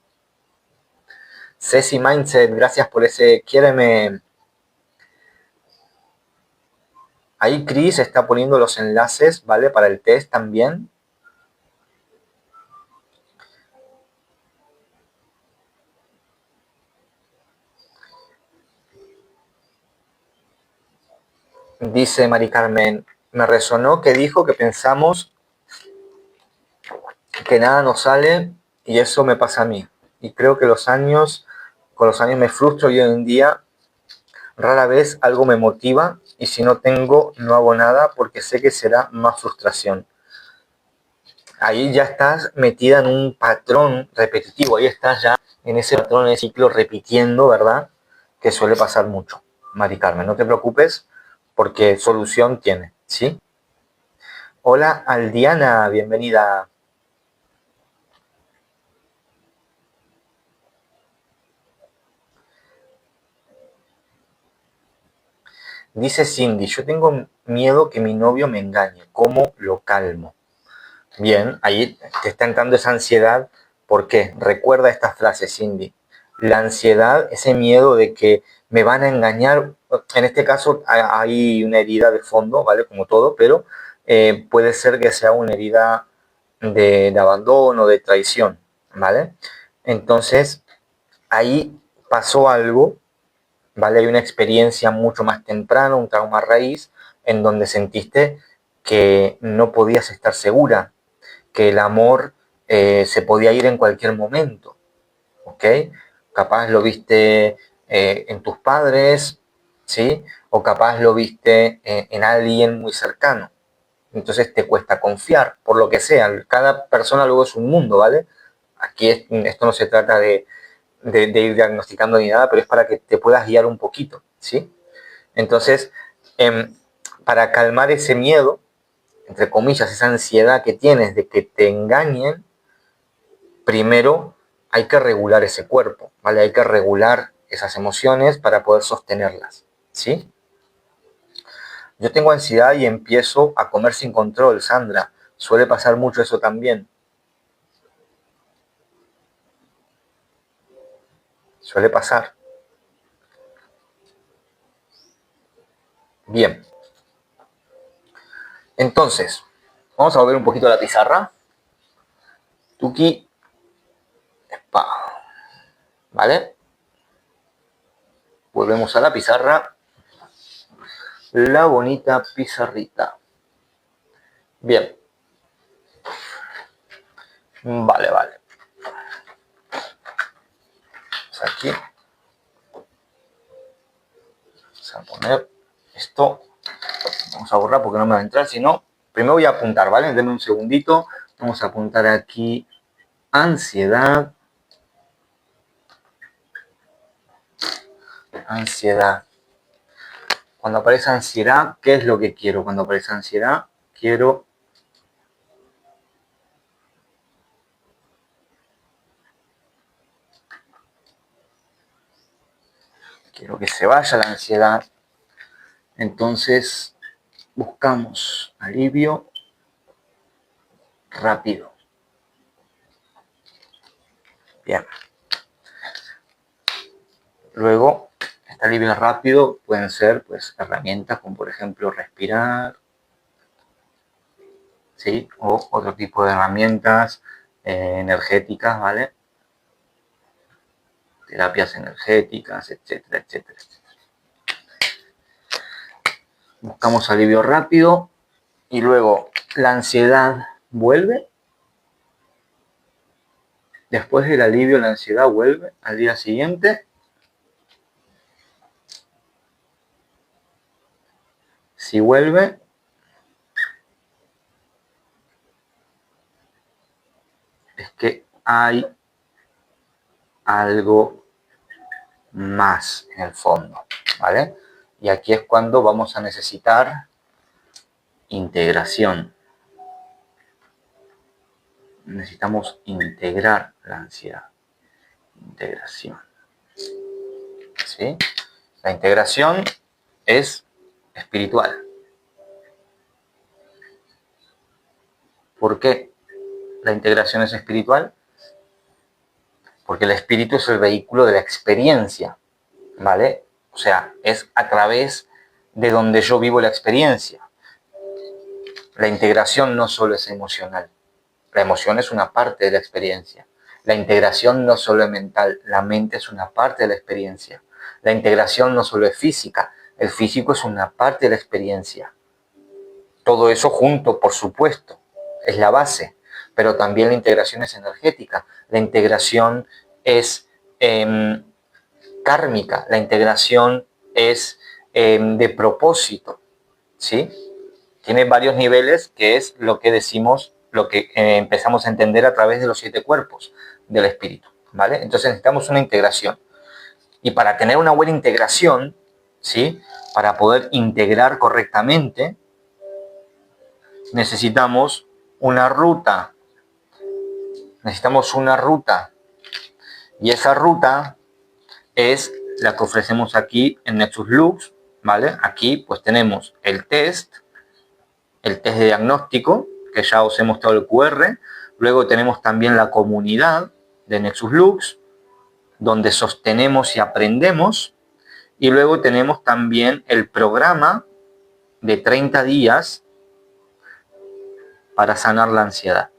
Ceci Mindset, gracias por ese quiéreme. Ahí Chris está poniendo los enlaces, ¿vale? Para el test también. Dice Mari Carmen, me resonó que dijo que pensamos que nada nos sale y eso me pasa a mí. Y creo que con los años me frustro y hoy en día rara vez algo me motiva y si no tengo, no hago nada porque sé que será más frustración. Ahí ya estás metida en un patrón repetitivo, ahí estás ya en ese patrón de ciclo repitiendo, ¿verdad? Que suele pasar mucho. Mari Carmen, no te preocupes porque solución tiene, ¿sí? Hola Aldiana, bienvenida. Dice Cindy, yo tengo miedo que mi novio me engañe, ¿cómo lo calmo? Bien, ahí te está entrando esa ansiedad. ¿Por qué? Recuerda esta frase, Cindy. La ansiedad, ese miedo de que me van a engañar, en este caso hay una herida de fondo, ¿vale? Como todo, pero puede ser que sea una herida de abandono, de traición, ¿vale? Entonces, ahí pasó algo, ¿vale? Hay una experiencia mucho más temprana, un trauma raíz, en donde sentiste que no podías estar segura, que el amor se podía ir en cualquier momento, ¿ok? Capaz lo viste en tus padres, ¿sí? O capaz lo viste en alguien muy cercano. Entonces te cuesta confiar, por lo que sea. Cada persona luego es un mundo, ¿vale? Aquí esto no se trata de ir diagnosticando ni nada, pero es para que te puedas guiar un poquito, ¿sí? Entonces, para calmar ese miedo, entre comillas, esa ansiedad que tienes de que te engañen, primero hay que regular ese cuerpo, ¿vale? Hay que regular esas emociones para poder sostenerlas, ¿sí? Yo tengo ansiedad y empiezo a comer sin control, Sandra. Suele pasar mucho eso también. Suele pasar. Bien. Entonces, vamos a volver un poquito a la pizarra. Tuki. Spa. ¿Vale? Volvemos a la pizarra. La bonita pizarrita. Bien. Vale, vale. Vamos aquí. Vamos a poner esto. Vamos a borrar porque no me va a entrar, si no, primero voy a apuntar, ¿vale? Denme un segundito. Vamos a apuntar aquí ansiedad. Ansiedad. Cuando aparece ansiedad, ¿qué es lo que quiero? Cuando aparece ansiedad, quiero que se vaya la ansiedad. Entonces, buscamos alivio rápido. Bien. Luego, este alivio rápido pueden ser pues herramientas como por ejemplo respirar, ¿sí? O otro tipo de herramientas energéticas, ¿vale? Terapias energéticas, etcétera, etcétera, etcétera. Buscamos alivio rápido y luego la ansiedad vuelve. Después del alivio, la ansiedad vuelve al día siguiente. Si vuelve, es que hay algo más en el fondo, ¿vale? Y aquí es cuando vamos a necesitar integración. Necesitamos integrar la ansiedad. Integración. ¿Sí? La integración es espiritual. ¿Por qué la integración es espiritual? Porque el espíritu es el vehículo de la experiencia, ¿vale? O sea, es a través de donde yo vivo la experiencia. La integración no solo es emocional. La emoción es una parte de la experiencia. La integración no solo es mental, la mente es una parte de la experiencia. La integración no solo es física, el físico es una parte de la experiencia. Todo eso junto, por supuesto, es la base, pero también la integración es energética, la integración es kármica, la integración es de propósito, ¿sí? Tiene varios niveles, que es lo que decimos, lo que empezamos a entender a través de los 7 cuerpos del espíritu, ¿vale? Entonces necesitamos una integración. Y para tener una buena integración, ¿sí? Para poder integrar correctamente, necesitamos una ruta. Necesitamos una ruta. Y esa ruta es la que ofrecemos aquí en Nexus Lux, ¿vale? Aquí pues tenemos el test de diagnóstico, que ya os he mostrado el QR. Luego tenemos también la comunidad de Nexus Lux, donde sostenemos y aprendemos. Y luego tenemos también el programa de 30 días para sanar la ansiedad.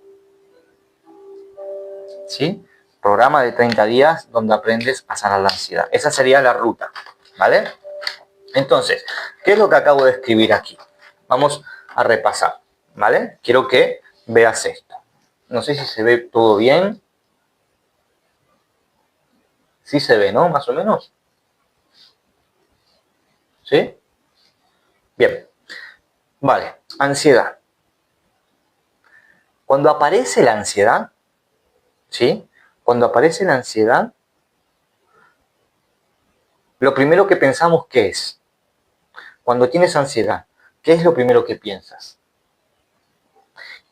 ¿Sí? Programa de 30 días donde aprendes a sanar la ansiedad. Esa sería la ruta, ¿vale? Entonces, ¿qué es lo que acabo de escribir aquí? Vamos a repasar, ¿vale? Quiero que veas esto. No sé si se ve todo bien. Sí se ve, ¿no? Más o menos. ¿Sí? Bien. Vale, ansiedad. Cuando aparece la ansiedad, ¿sí? Cuando aparece la ansiedad, lo primero que pensamos, ¿qué es? Cuando tienes ansiedad, ¿qué es lo primero que piensas?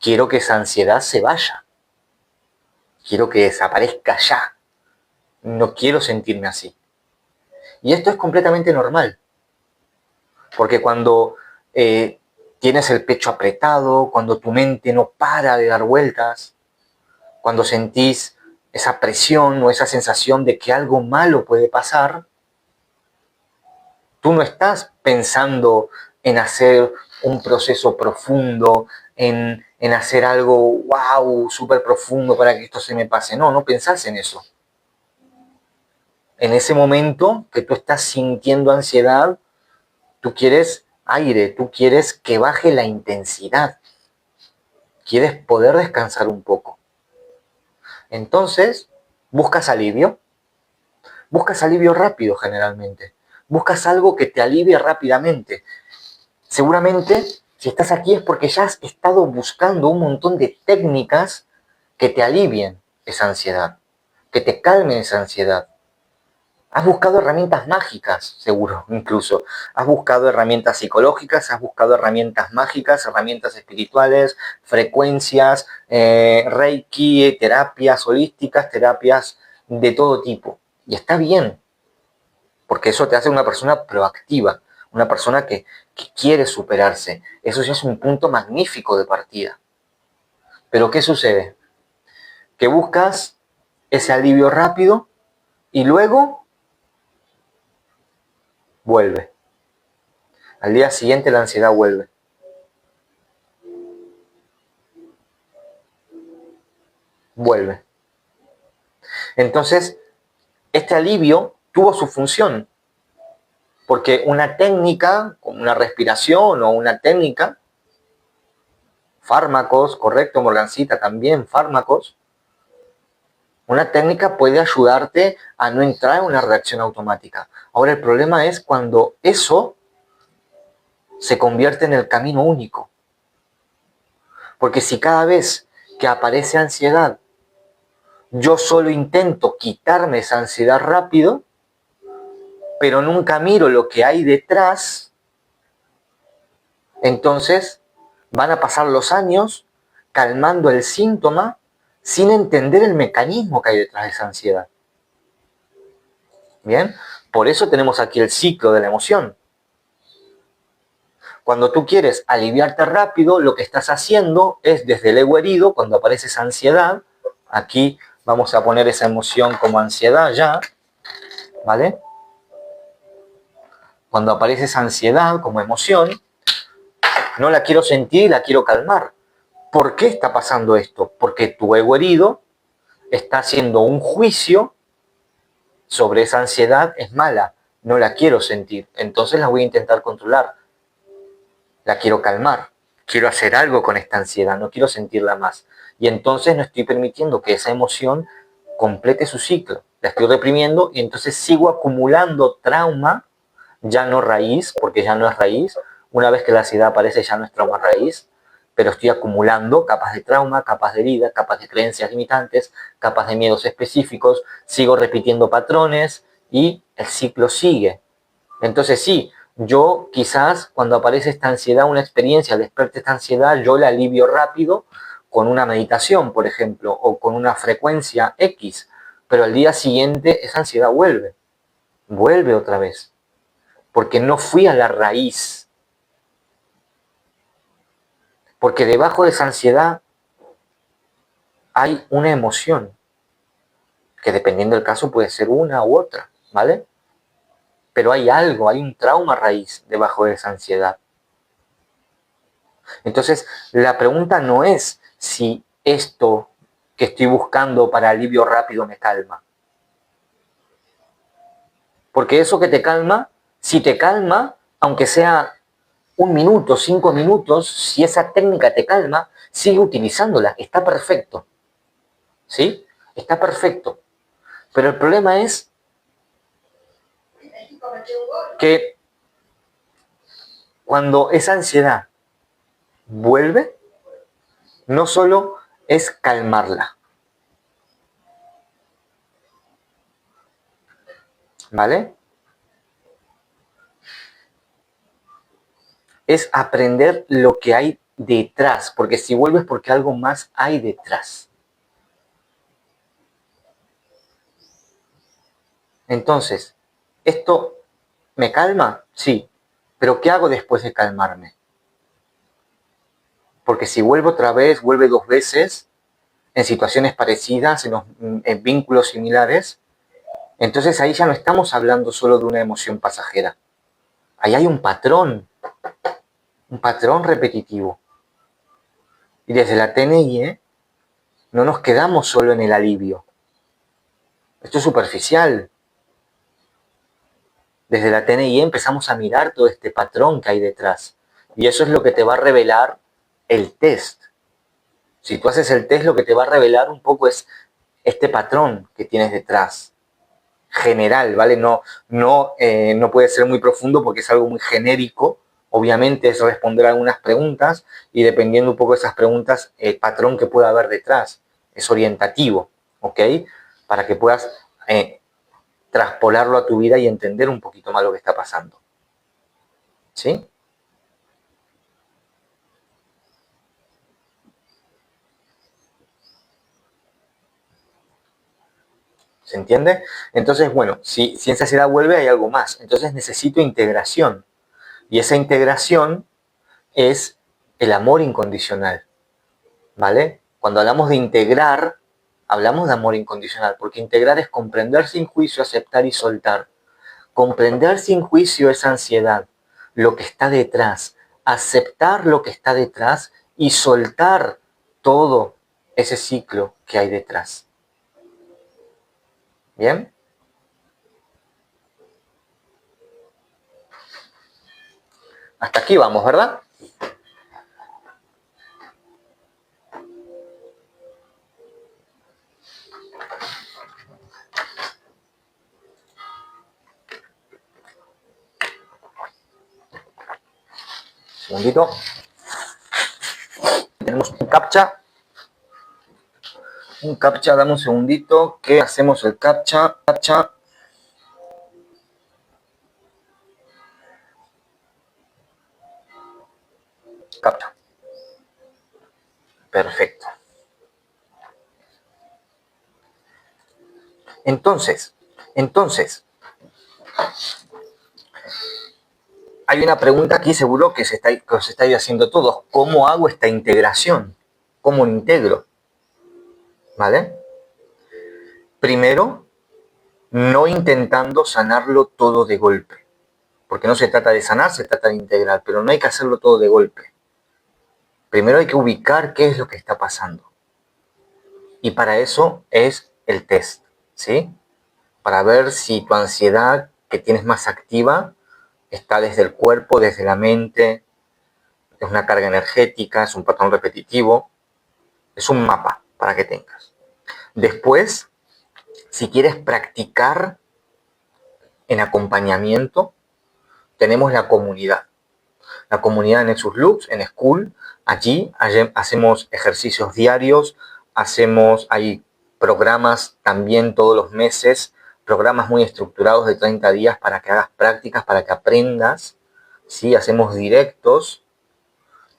Quiero que esa ansiedad se vaya. Quiero que desaparezca ya. No quiero sentirme así. Y esto es completamente normal. Porque cuando tienes el pecho apretado, cuando tu mente no para de dar vueltas, cuando sentís esa presión o esa sensación de que algo malo puede pasar, tú no estás pensando en hacer un proceso profundo, en hacer algo, wow, súper profundo para que esto se me pase. No, no pensás en eso. En ese momento que tú estás sintiendo ansiedad, tú quieres aire, tú quieres que baje la intensidad. Quieres poder descansar un poco. Entonces, buscas alivio. Buscas alivio rápido generalmente. Buscas algo que te alivie rápidamente. Seguramente, si estás aquí es porque ya has estado buscando un montón de técnicas que te alivien esa ansiedad, que te calmen esa ansiedad. Has buscado herramientas mágicas, seguro, incluso. Has buscado herramientas psicológicas, has buscado herramientas mágicas, herramientas espirituales, frecuencias, reiki, terapias holísticas, terapias de todo tipo. Y está bien, porque eso te hace una persona proactiva, una persona que quiere superarse. Eso ya es un punto magnífico de partida. Pero ¿qué sucede? Que buscas ese alivio rápido y luego vuelve. Al día siguiente la ansiedad vuelve. Vuelve. Entonces, este alivio tuvo su función, porque una técnica, como una respiración o una técnica, fármacos, correcto, Morgancita, también fármacos, una técnica puede ayudarte a no entrar en una reacción automática. Ahora, el problema es cuando eso se convierte en el camino único. Porque si cada vez que aparece ansiedad, yo solo intento quitarme esa ansiedad rápido, pero nunca miro lo que hay detrás, entonces van a pasar los años calmando el síntoma sin entender el mecanismo que hay detrás de esa ansiedad. Bien, por eso tenemos aquí el ciclo de la emoción. Cuando tú quieres aliviarte rápido, lo que estás haciendo es desde el ego herido, cuando aparece esa ansiedad, aquí vamos a poner esa emoción como ansiedad ya, ¿vale? Cuando aparece esa ansiedad como emoción, no la quiero sentir, la quiero calmar. ¿Por qué está pasando esto? Porque tu ego herido está haciendo un juicio sobre esa ansiedad, es mala, no la quiero sentir, entonces la voy a intentar controlar, la quiero calmar, quiero hacer algo con esta ansiedad, no quiero sentirla más. Y entonces no estoy permitiendo que esa emoción complete su ciclo, la estoy reprimiendo y entonces sigo acumulando trauma, ya no raíz, porque ya no es raíz, una vez que la ansiedad aparece ya no es trauma raíz, pero estoy acumulando capas de trauma, capas de herida, capas de creencias limitantes, capas de miedos específicos, sigo repitiendo patrones y el ciclo sigue. Entonces sí, yo quizás cuando aparece esta ansiedad, una experiencia, despierta esta ansiedad, yo la alivio rápido con una meditación, por ejemplo, o con una frecuencia X, pero al día siguiente esa ansiedad vuelve otra vez, porque no fui a la raíz. Porque debajo de esa ansiedad hay una emoción, que dependiendo del caso puede ser una u otra, ¿vale? Pero hay algo, hay un trauma raíz debajo de esa ansiedad. Entonces, la pregunta no es si esto que estoy buscando para alivio rápido me calma. Porque eso que te calma, si te calma, aunque sea 1 minuto, 5 minutos, si esa técnica te calma, sigue utilizándola, está perfecto. ¿Sí? Está perfecto. Pero el problema es que cuando esa ansiedad vuelve, no solo es calmarla, ¿vale? Es aprender lo que hay detrás, porque si vuelves porque algo más hay detrás. Entonces, ¿esto me calma? Sí, pero ¿qué hago después de calmarme? Porque si vuelvo otra vez, vuelve 2 veces, en situaciones parecidas, en vínculos similares, entonces ahí ya no estamos hablando solo de una emoción pasajera. Ahí hay un patrón repetitivo. Y desde la TNI no nos quedamos solo en el alivio. Esto es superficial. Desde la TNI empezamos a mirar todo este patrón que hay detrás. Y eso es lo que te va a revelar el test. Si tú haces el test, lo que te va a revelar un poco es este patrón que tienes detrás. General, ¿vale? No puede ser muy profundo porque es algo muy genérico. Obviamente es responder algunas preguntas y dependiendo un poco de esas preguntas, el patrón que pueda haber detrás es orientativo, ¿ok? Para que puedas traspolarlo a tu vida y entender un poquito más lo que está pasando. ¿Sí? ¿Se entiende? Entonces, bueno, si esa ansiedad vuelve, hay algo más. Entonces necesito integración. Y esa integración es el amor incondicional. ¿Vale? Cuando hablamos de integrar, hablamos de amor incondicional, porque integrar es comprender sin juicio, aceptar y soltar. Comprender sin juicio esa ansiedad, lo que está detrás, aceptar lo que está detrás y soltar todo ese ciclo que hay detrás. ¿Bien? Hasta aquí vamos, ¿verdad? Segundito. Tenemos un captcha. Un captcha, dame un segundito que hacemos el captcha. Captcha. Perfecto. Entonces, hay una pregunta aquí seguro que os estáis haciendo todos. ¿Cómo hago esta integración? ¿Cómo lo integro? ¿Vale? Primero, no intentando sanarlo todo de golpe. Porque no se trata de sanar, se trata de integrar. Pero no hay que hacerlo todo de golpe. Primero hay que ubicar qué es lo que está pasando. Y para eso es el test, ¿sí? Para ver si tu ansiedad que tienes más activa está desde el cuerpo, desde la mente, es una carga energética, es un patrón repetitivo, es un mapa para que tengas. Después, si quieres practicar en acompañamiento, tenemos la comunidad. La comunidad en Nexus Lux, en School, allí hacemos ejercicios diarios, hay programas también todos los meses, programas muy estructurados de 30 días para que hagas prácticas, para que aprendas, ¿sí? Hacemos directos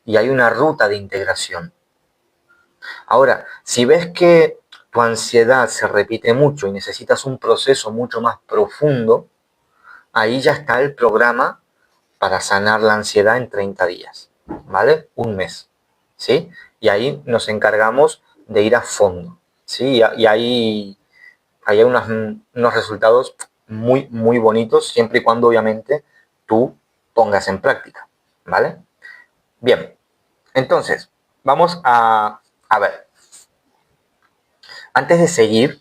y hay una ruta de integración. Ahora, si ves que tu ansiedad se repite mucho y necesitas un proceso mucho más profundo, ahí ya está el programa para sanar la ansiedad en 30 días, ¿vale? Un mes, ¿sí? Y ahí nos encargamos de ir a fondo, ¿sí? Y ahí hay unos resultados muy, muy bonitos, siempre y cuando obviamente tú pongas en práctica, ¿vale? Bien, entonces, vamos a ver. Antes de seguir,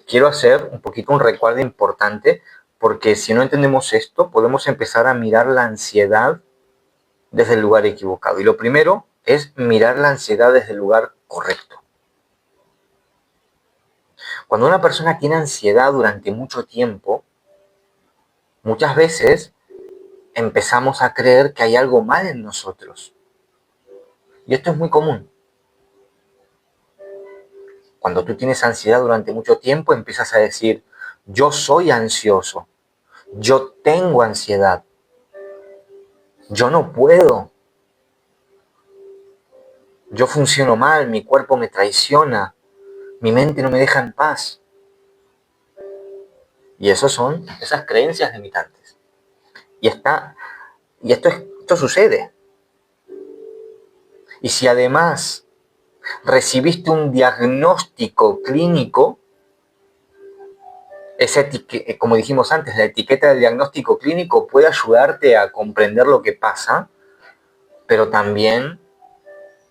quiero hacer un poquito un recuerdo importante, porque si no entendemos esto, podemos empezar a mirar la ansiedad desde el lugar equivocado. Y lo primero es mirar la ansiedad desde el lugar correcto. Cuando una persona tiene ansiedad durante mucho tiempo, muchas veces empezamos a creer que hay algo mal en nosotros. Y esto es muy común. Cuando tú tienes ansiedad durante mucho tiempo, empiezas a decir, yo soy ansioso, yo tengo ansiedad, yo no puedo, yo funciono mal, mi cuerpo me traiciona, mi mente no me deja en paz. Y eso son esas creencias limitantes. Y esto sucede. Y si además recibiste un diagnóstico clínico, como dijimos antes, la etiqueta del diagnóstico clínico puede ayudarte a comprender lo que pasa, pero también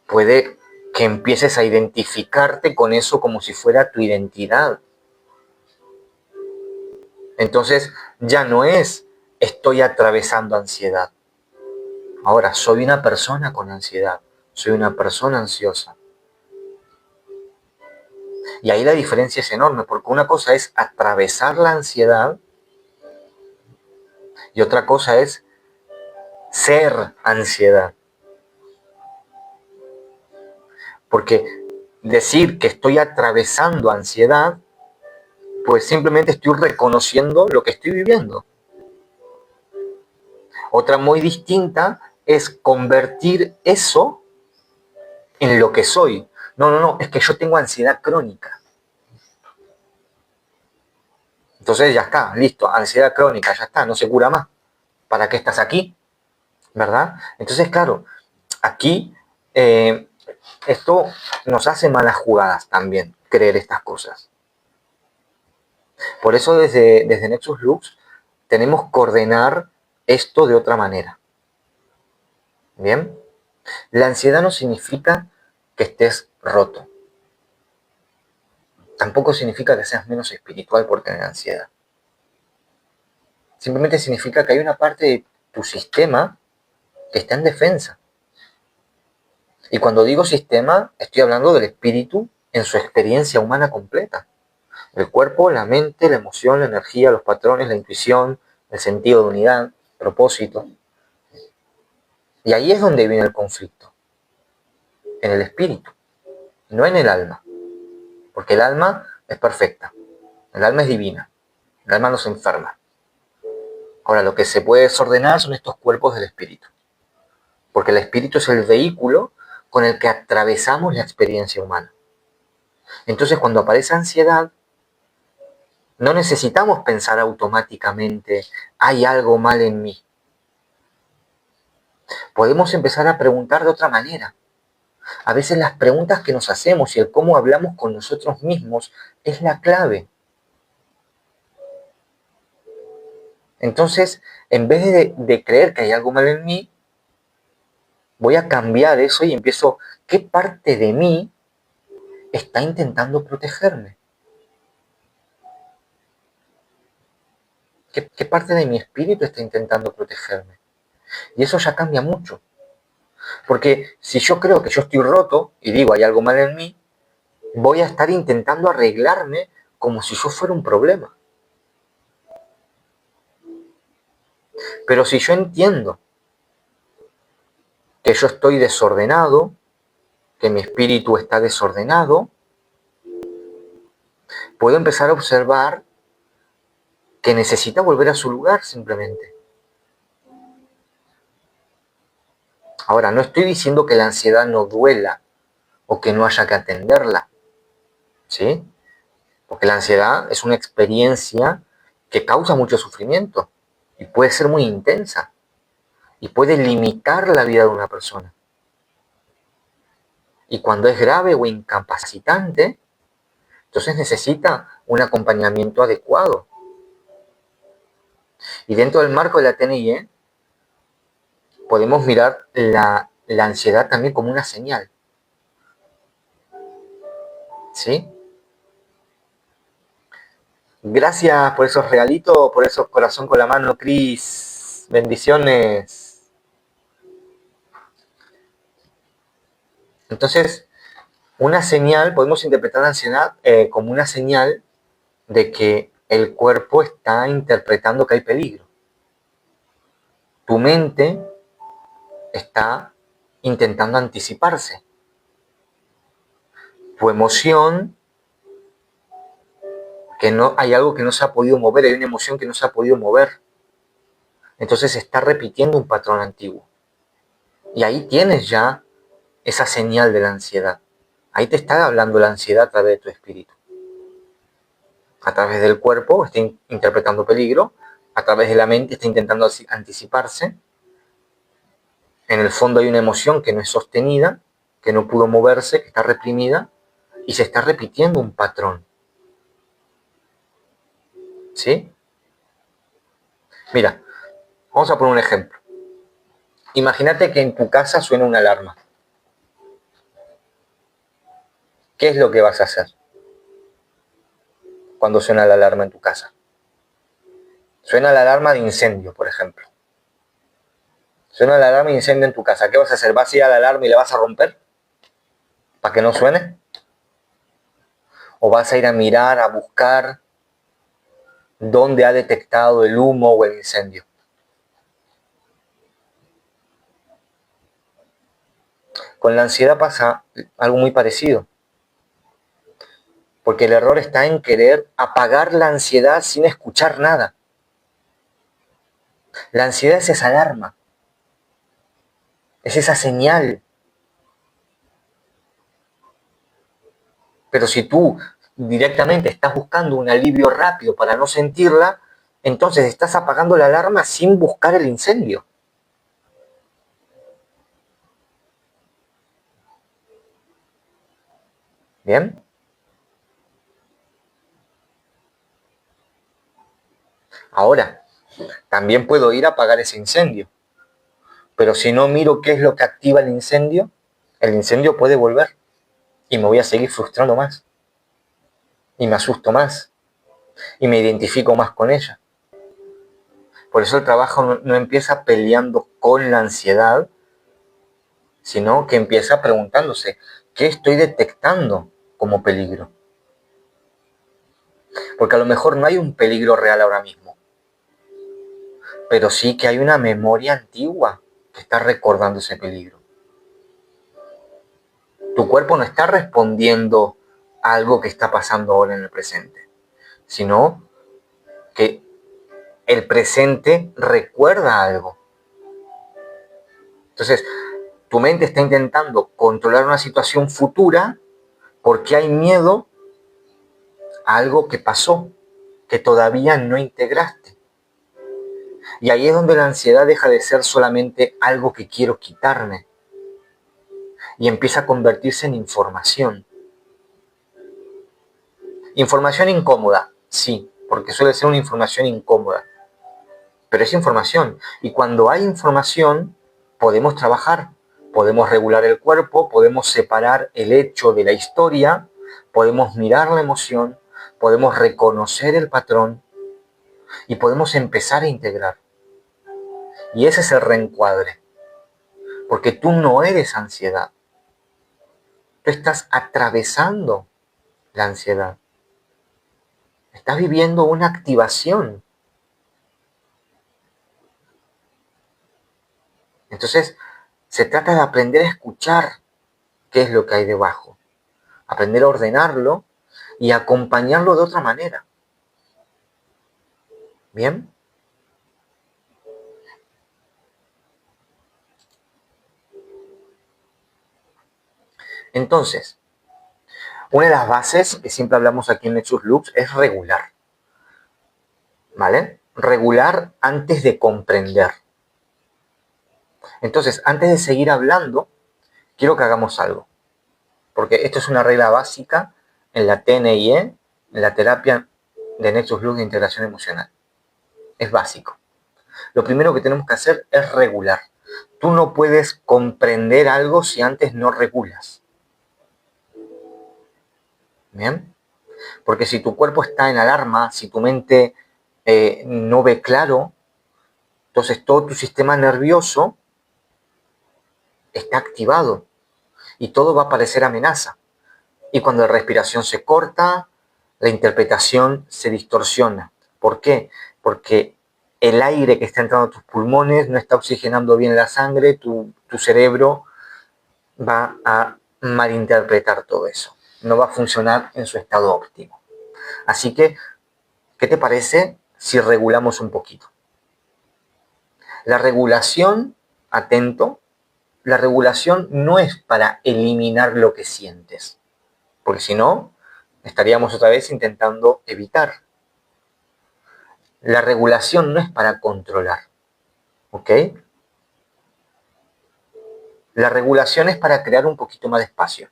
puede que empieces a identificarte con eso como si fuera tu identidad. Entonces ya no es estoy atravesando ansiedad. Ahora soy una persona con ansiedad, soy una persona ansiosa. Y ahí la diferencia es enorme, porque una cosa es atravesar la ansiedad y otra cosa es ser ansiedad. Porque decir que estoy atravesando ansiedad Pues simplemente estoy reconociendo lo que estoy viviendo. Otra muy distinta es convertir eso en lo que soy. No, es que yo tengo ansiedad crónica. Entonces ya está, listo, ansiedad crónica, ya está, no se cura más. ¿Para qué estás aquí? ¿Verdad? Entonces, claro, aquí esto nos hace malas jugadas también, creer estas cosas. Por eso desde Nexus Lux tenemos que ordenar esto de otra manera. ¿Bien? La ansiedad no significa que estés roto. Tampoco significa que seas menos espiritual por tener ansiedad. Simplemente significa que hay una parte de tu sistema que está en defensa. Y cuando digo sistema, estoy hablando del espíritu en su experiencia humana completa. El cuerpo, la mente, la emoción, la energía, los patrones, la intuición, el sentido de unidad, propósito. Y ahí es donde viene el conflicto. En el espíritu, no en el alma. Porque el alma es perfecta. El alma es divina. El alma no se enferma. Ahora, lo que se puede desordenar son estos cuerpos del espíritu. Porque el espíritu es el vehículo con el que atravesamos la experiencia humana. Entonces, cuando aparece ansiedad, no necesitamos pensar automáticamente, hay algo mal en mí. Podemos empezar a preguntar de otra manera. A veces las preguntas que nos hacemos y el cómo hablamos con nosotros mismos es la clave. Entonces, en vez de creer que hay algo mal en mí, voy a cambiar eso y empiezo, ¿qué parte de mí está intentando protegerme? ¿Qué parte de mi espíritu está intentando protegerme? Y eso ya cambia mucho. Porque si yo creo que yo estoy roto y digo hay algo mal en mí, voy a estar intentando arreglarme como si yo fuera un problema. Pero si yo entiendo que yo estoy desordenado, que mi espíritu está desordenado, puedo empezar a observar que necesita volver a su lugar simplemente. Ahora, no estoy diciendo que la ansiedad no duela o que no haya que atenderla, ¿sí? Porque la ansiedad es una experiencia que causa mucho sufrimiento y puede ser muy intensa y puede limitar la vida de una persona. Y cuando es grave o incapacitante, entonces necesita un acompañamiento adecuado. Y dentro del marco de la TNI, podemos mirar la ansiedad también como una señal. ¿Sí? Gracias por esos regalitos, por esos corazón con la mano, Cris. Bendiciones. Entonces, una señal, podemos interpretar la ansiedad como una señal de que el cuerpo está interpretando que hay peligro. Tu mente está intentando anticiparse. Tu emoción, que no hay algo que no se ha podido mover, hay una emoción que no se ha podido mover. Entonces está repitiendo un patrón antiguo. Y ahí tienes ya esa señal de la ansiedad. Ahí te está hablando la ansiedad a través de tu espíritu. A través del cuerpo está interpretando peligro, a través de la mente está intentando anticiparse. En el fondo hay una emoción que no es sostenida, que no pudo moverse, que está reprimida, y se está repitiendo un patrón. ¿Sí? Mira, vamos a poner un ejemplo. Imagínate que en tu casa suena una alarma. ¿Qué es lo que vas a hacer cuando suena la alarma en tu casa? Suena la alarma de incendio, por ejemplo. Suena la alarma de incendio en tu casa. ¿Qué vas a hacer? ¿Vas a ir a la alarma y la vas a romper para que no suene? ¿O vas a ir a mirar, a buscar dónde ha detectado el humo o el incendio? Con la ansiedad pasa algo muy parecido. Porque el error está en querer apagar la ansiedad sin escuchar nada. La ansiedad es esa alarma, es esa señal. Pero si tú directamente estás buscando un alivio rápido para no sentirla, entonces estás apagando la alarma sin buscar el incendio. ¿Bien? Ahora, también puedo ir a apagar ese incendio. Pero si no miro qué es lo que activa el incendio puede volver. Y me voy a seguir frustrando más. Y me asusto más. Y me identifico más con ella. Por eso el trabajo no empieza peleando con la ansiedad, sino que empieza preguntándose, ¿qué estoy detectando como peligro? Porque a lo mejor no hay un peligro real ahora mismo, pero sí que hay una memoria antigua que está recordando ese peligro. Tu cuerpo no está respondiendo a algo que está pasando ahora en el presente, sino que el presente recuerda algo. Entonces, tu mente está intentando controlar una situación futura porque hay miedo a algo que pasó, que todavía no integraste. Y ahí es donde la ansiedad deja de ser solamente algo que quiero quitarme y empieza a convertirse en información. Información incómoda, sí, porque suele ser una información incómoda, pero es información. Y cuando hay información, podemos trabajar, podemos regular el cuerpo, podemos separar el hecho de la historia, podemos mirar la emoción, podemos reconocer el patrón y podemos empezar a integrar. Y ese es el reencuadre, porque tú no eres ansiedad, tú estás atravesando la ansiedad, estás viviendo una activación. Entonces, se trata de aprender a escuchar qué es lo que hay debajo, aprender a ordenarlo y acompañarlo de otra manera. ¿Bien? Entonces, una de las bases que siempre hablamos aquí en Nexus Loops es regular. ¿Vale? Regular antes de comprender. Entonces, antes de seguir hablando, quiero que hagamos algo. Porque esto es una regla básica en la TNIE, en la terapia de Nexus Loops de integración emocional. Es básico. Lo primero que tenemos que hacer es regular. Tú no puedes comprender algo si antes no regulas. ¿Bien? Porque si tu cuerpo está en alarma, si tu mente no ve claro, entonces todo tu sistema nervioso está activado y todo va a parecer amenaza. Y cuando la respiración se corta, la interpretación se distorsiona. ¿Por qué? Porque el aire que está entrando a tus pulmones no está oxigenando bien la sangre, tu cerebro va a malinterpretar todo eso. No va a funcionar en su estado óptimo. Así que, ¿qué te parece si regulamos un poquito? La regulación, atento, la regulación no es para eliminar lo que sientes, porque si no, estaríamos otra vez intentando evitar. La regulación no es para controlar, ¿ok? La regulación es para crear un poquito más de espacio,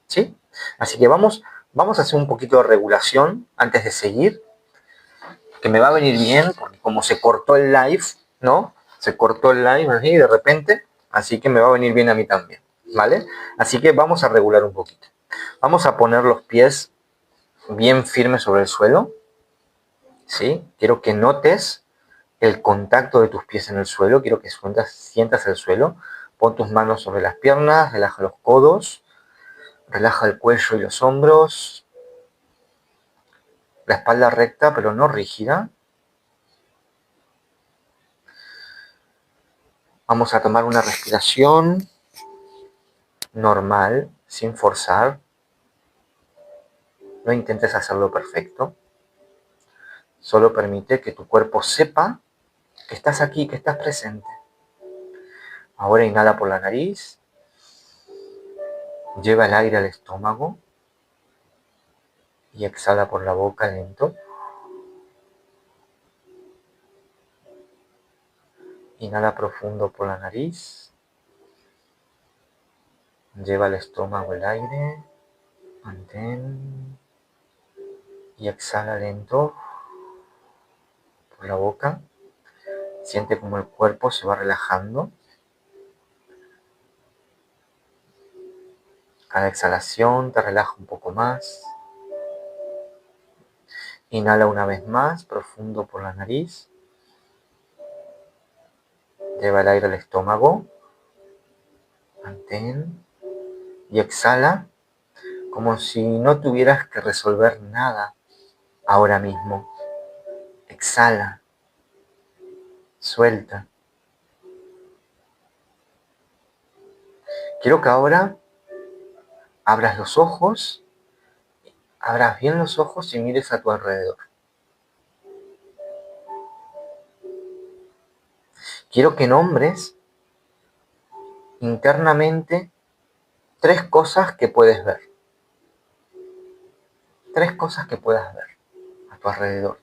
¿sí? Así que vamos a hacer un poquito de regulación antes de seguir, que me va a venir bien, porque como se cortó el live, ¿no? Se cortó el live así de repente, así que me va a venir bien a mí también, ¿vale? Así que vamos a regular un poquito. Vamos a poner los pies bien firmes sobre el suelo, ¿sí? Quiero que notes el contacto de tus pies en el suelo, quiero que sientas el suelo. Pon tus manos sobre las piernas, relaja los codos, relaja el cuello y los hombros, la espalda recta pero no rígida. Vamos a tomar una respiración normal, sin forzar. No intentes hacerlo perfecto. Solo permite que tu cuerpo sepa que estás aquí, que estás presente. Ahora inhala por la nariz. Lleva el aire al estómago. Y exhala por la boca lento. Inhala profundo por la nariz. Lleva al estómago el aire. Mantén. Y exhala lento por la boca. Siente como el cuerpo se va relajando. Cada exhalación te relaja un poco más. Inhala una vez más, profundo por la nariz. Lleva el aire al estómago. Mantén. Y exhala como si no tuvieras que resolver nada ahora mismo. Exhala. Suelta. Quiero que ahora abras los ojos. Abras bien los ojos y mires a tu alrededor. Quiero que nombres internamente 3 cosas que puedes ver. 3 cosas que puedas ver a tu alrededor.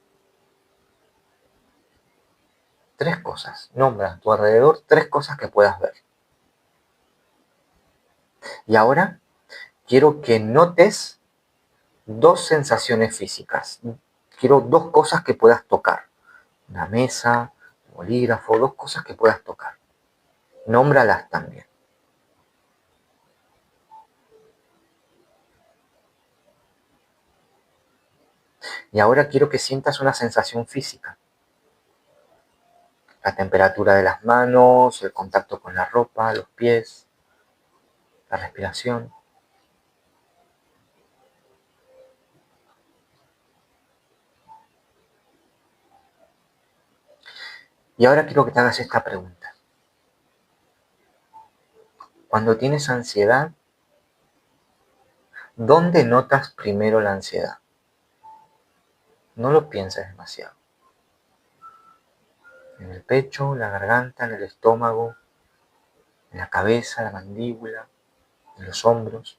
3 cosas. Nombra a tu alrededor 3 cosas que puedas ver. Y ahora quiero que notes 2 sensaciones físicas. Quiero 2 cosas que puedas tocar. Una mesa, un bolígrafo, 2 cosas que puedas tocar. Nómbralas también. Y ahora quiero que sientas una sensación física. La temperatura de las manos, el contacto con la ropa, los pies, la respiración. Y ahora quiero que te hagas esta pregunta. Cuando tienes ansiedad, ¿dónde notas primero la ansiedad? No lo pienses demasiado. En el pecho, la garganta, en el estómago, en la cabeza, la mandíbula, en los hombros.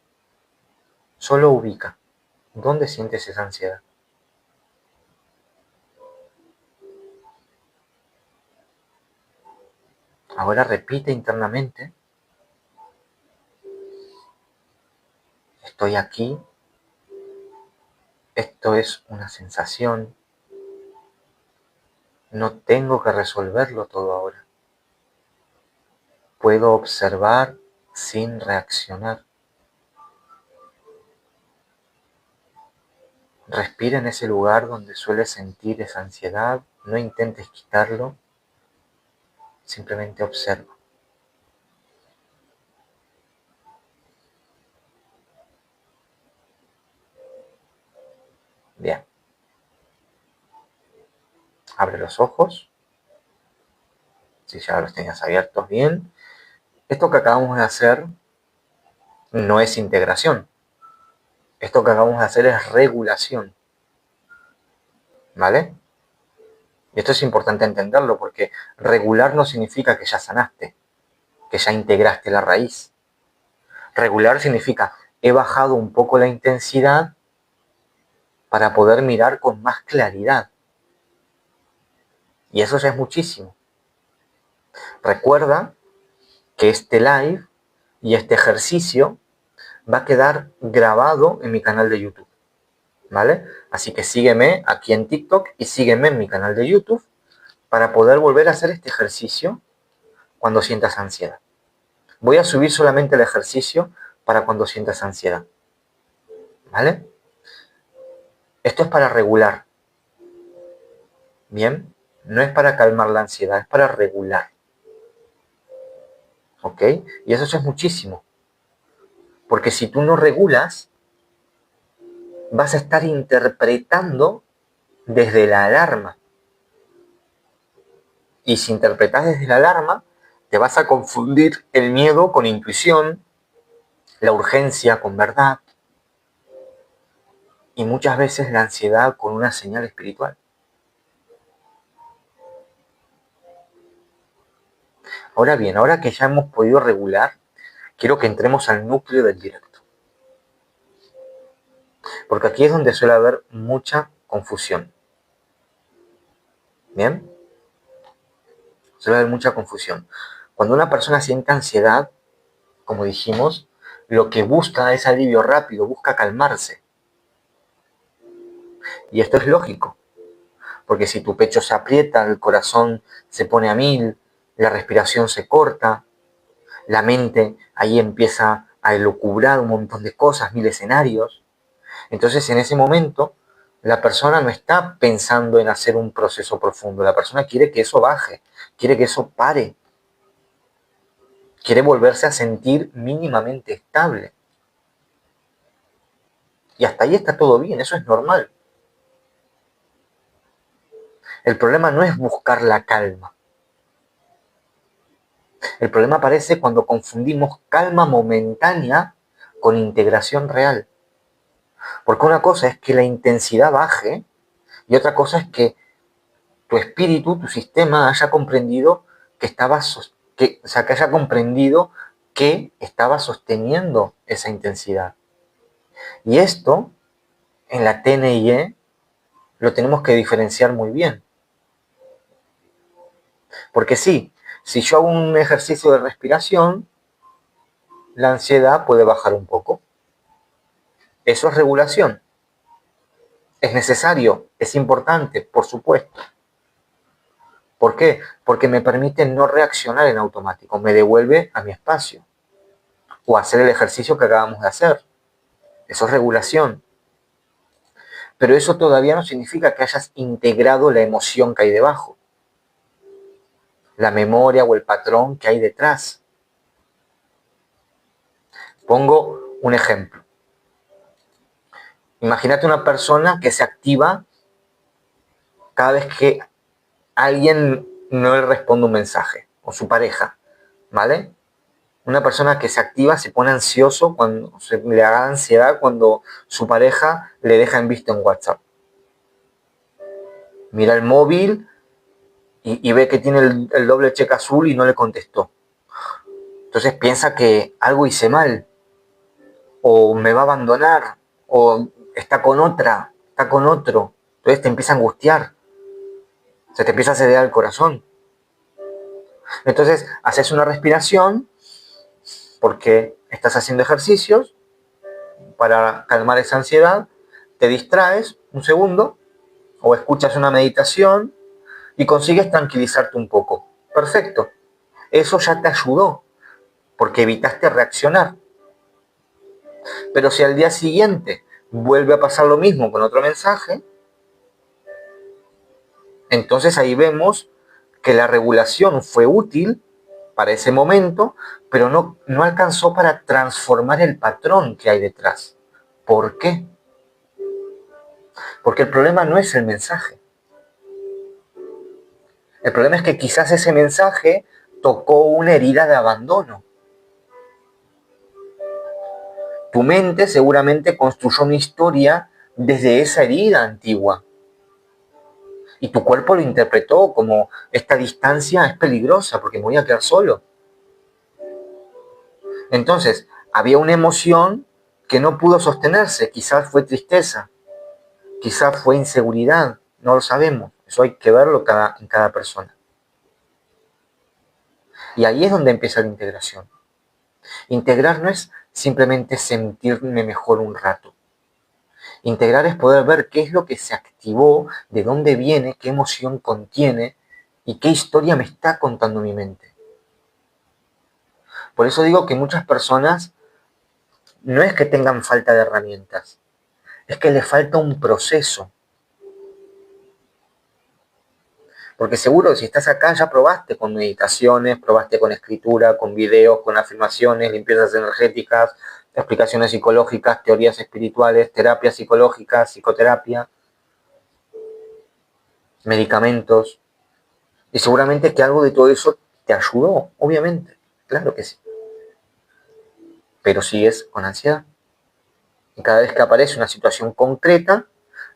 Solo ubica. ¿Dónde sientes esa ansiedad? Ahora repite internamente. Estoy aquí. Esto es una sensación. No tengo que resolverlo todo ahora. Puedo observar sin reaccionar. Respira en ese lugar donde sueles sentir esa ansiedad. No intentes quitarlo. Simplemente observa. Bien. Abre los ojos. Si ya los tenías abiertos, bien. Esto que acabamos de hacer no es integración. Esto que acabamos de hacer es regulación. ¿Vale? Y esto es importante entenderlo porque regular no significa que ya sanaste, que ya integraste la raíz. Regular significa he bajado un poco la intensidad para poder mirar con más claridad. Y eso ya es muchísimo. Recuerda que este live y este ejercicio va a quedar grabado en mi canal de YouTube. ¿Vale? Así que sígueme aquí en TikTok y sígueme en mi canal de YouTube para poder volver a hacer este ejercicio cuando sientas ansiedad. Voy a subir solamente el ejercicio para cuando sientas ansiedad. ¿Vale? Esto es para regular. ¿Bien? No es para calmar la ansiedad, es para regular. ¿Ok? Y eso es muchísimo. Porque si tú no regulas, vas a estar interpretando desde la alarma. Y si interpretas desde la alarma, te vas a confundir el miedo con intuición, la urgencia con verdad. y muchas veces la ansiedad con una señal espiritual. Ahora bien, ahora que ya hemos podido regular, quiero que entremos al núcleo del directo. Porque aquí es donde suele haber mucha confusión. ¿Bien? Suele haber mucha confusión. Cuando una persona siente ansiedad, como dijimos, lo que busca es alivio rápido, busca calmarse. Y esto es lógico, porque si tu pecho se aprieta, el corazón se pone a 1000, la respiración se corta, la mente ahí empieza a elucubrar un montón de cosas, 1000 escenarios. Entonces en ese momento la persona no está pensando en hacer un proceso profundo, la persona quiere que eso baje, quiere que eso pare, quiere volverse a sentir mínimamente estable. Y hasta ahí está todo bien, eso es normal. El problema no es buscar la calma. El problema aparece cuando confundimos calma momentánea con integración real. Porque una cosa es que la intensidad baje y otra cosa es que tu espíritu, tu sistema haya comprendido que haya comprendido que estaba sosteniendo esa intensidad. Y esto, en la TNIE, lo tenemos que diferenciar muy bien. Porque sí, si yo hago un ejercicio de respiración, la ansiedad puede bajar un poco. Eso es regulación. Es necesario, es importante, por supuesto. ¿Por qué? Porque me permite no reaccionar en automático, me devuelve a mi espacio. O hacer el ejercicio que acabamos de hacer. Eso es regulación. Pero eso todavía no significa que hayas integrado la emoción que hay debajo, la memoria o el patrón que hay detrás. Pongo un ejemplo. Imagínate una persona que se activa cada vez que alguien no le responde un mensaje, o su pareja, ¿vale? Una persona que se activa se pone ansioso, cuando le da ansiedad cuando su pareja le deja en visto en WhatsApp. Mira el móvil y ve que tiene el doble cheque azul y no le contestó. Entonces piensa que algo hice mal, o me va a abandonar, o está con otra, está con otro. Entonces te empieza a angustiar, se te empieza a acelerar el corazón. Entonces haces una respiración porque estás haciendo ejercicios para calmar esa ansiedad, te distraes un segundo o escuchas una meditación y consigues tranquilizarte un poco. Perfecto. Eso ya te ayudó porque evitaste reaccionar. Pero si al día siguiente vuelve a pasar lo mismo con otro mensaje, entonces ahí vemos que la regulación fue útil para ese momento, pero no alcanzó para transformar el patrón que hay detrás. ¿Por qué? Porque el problema no es el mensaje. El problema es que quizás ese mensaje tocó una herida de abandono. Tu mente seguramente construyó una historia desde esa herida antigua. Y tu cuerpo lo interpretó como esta distancia es peligrosa porque me voy a quedar solo. Entonces, había una emoción que no pudo sostenerse. Quizás fue tristeza, quizás fue inseguridad, no lo sabemos. Eso hay que verlo en cada persona. Y ahí es donde empieza la integración. Integrar no es simplemente sentirme mejor un rato. Integrar es poder ver qué es lo que se activó, de dónde viene, qué emoción contiene y qué historia me está contando mi mente. Por eso digo que muchas personas no es que tengan falta de herramientas, es que les falta un proceso. Porque seguro si estás acá ya probaste con meditaciones, probaste con escritura, con videos, con afirmaciones, limpiezas energéticas, explicaciones psicológicas, teorías espirituales, terapias psicológicas, psicoterapia, medicamentos. Y seguramente que algo de todo eso te ayudó, obviamente, claro que sí. Pero sigues con ansiedad. Y cada vez que aparece una situación concreta,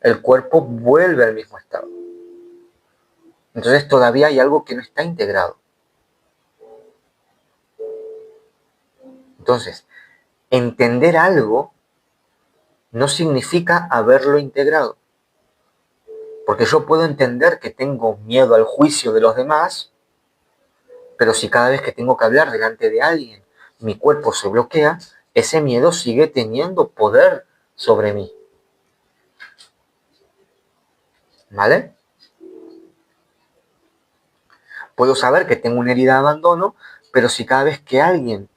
el cuerpo vuelve al mismo estado. Entonces todavía hay algo que no está integrado. Entonces, entender algo no significa haberlo integrado. Porque yo puedo entender que tengo miedo al juicio de los demás, pero si cada vez que tengo que hablar delante de alguien mi cuerpo se bloquea, ese miedo sigue teniendo poder sobre mí. ¿Vale? Puedo saber que tengo una herida de abandono, pero si cada vez que alguien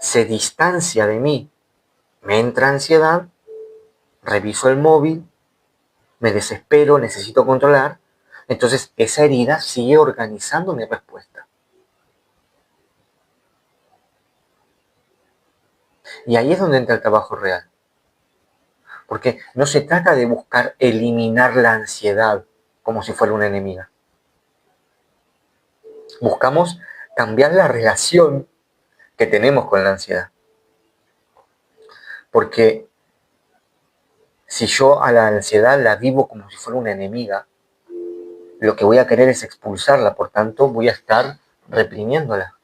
se distancia de mí me entra ansiedad, reviso el móvil, me desespero, necesito controlar, entonces esa herida sigue organizando mi respuesta. Y ahí es donde entra el trabajo real. Porque no se trata de buscar eliminar la ansiedad como si fuera una enemiga. Buscamos cambiar la relación que tenemos con la ansiedad. Porque si yo a la ansiedad la vivo como si fuera una enemiga, lo que voy a querer es expulsarla, por tanto voy a estar reprimiéndola.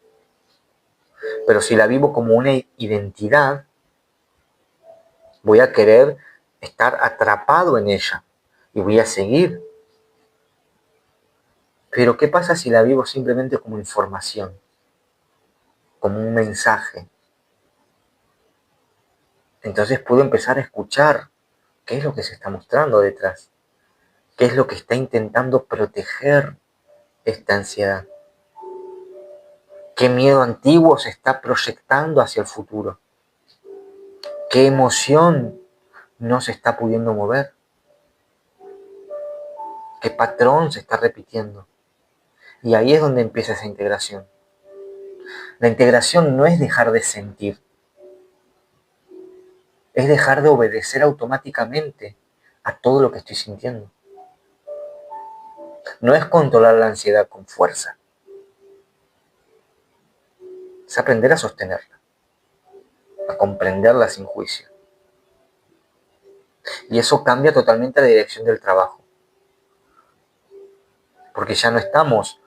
Pero si la vivo como una identidad, voy a querer estar atrapado en ella y voy a seguir. Pero ¿qué pasa si la vivo simplemente como información? Como un mensaje. Entonces puedo empezar a escuchar qué es lo que se está mostrando detrás, qué es lo que está intentando proteger esta ansiedad, qué miedo antiguo se está proyectando hacia el futuro, qué emoción no se está pudiendo mover, qué patrón se está repitiendo. Y ahí es donde empieza esa integración. La integración no es dejar de sentir, es dejar de obedecer automáticamente a todo lo que estoy sintiendo. No es controlar la ansiedad con fuerza, es aprender a sostenerla, a comprenderla sin juicio. Y eso cambia totalmente la dirección del trabajo. Porque ya no estamos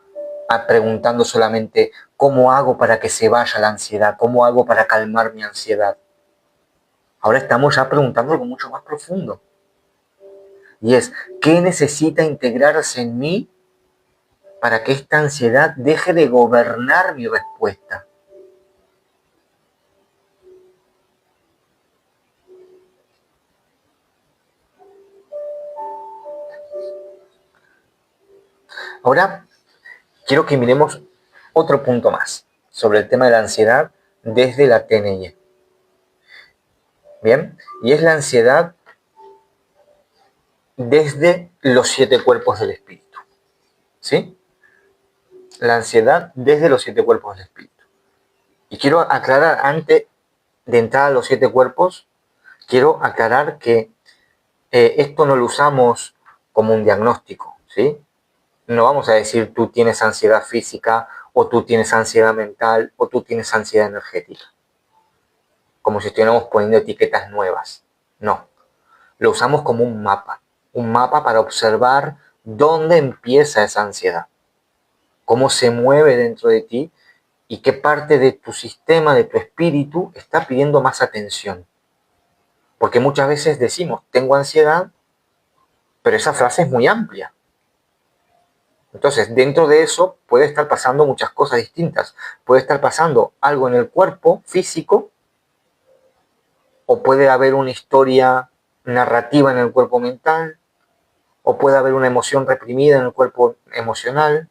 preguntando solamente cómo hago para que se vaya la ansiedad, cómo hago para calmar mi ansiedad. Ahora estamos ya preguntando algo mucho más profundo. Y es, ¿qué necesita integrarse en mí para que esta ansiedad deje de gobernar mi respuesta? Ahora quiero que miremos otro punto más sobre el tema de la ansiedad desde la TNI. Bien, y es la ansiedad desde los 7 cuerpos del espíritu. ¿Sí? La ansiedad desde los 7 cuerpos del espíritu. Y quiero aclarar, antes de entrar a los 7 cuerpos, quiero aclarar que esto no lo usamos como un diagnóstico, ¿sí? No vamos a decir tú tienes ansiedad física, o tú tienes ansiedad mental, o tú tienes ansiedad energética. Como si estuviéramos poniendo etiquetas nuevas. No. Lo usamos como un mapa para observar dónde empieza esa ansiedad, cómo se mueve dentro de ti y qué parte de tu sistema, de tu espíritu, está pidiendo más atención. Porque muchas veces decimos, tengo ansiedad, pero esa frase es muy amplia. Entonces, dentro de eso puede estar pasando muchas cosas distintas. Puede estar pasando algo en el cuerpo físico, o puede haber una historia narrativa en el cuerpo mental, o puede haber una emoción reprimida en el cuerpo emocional,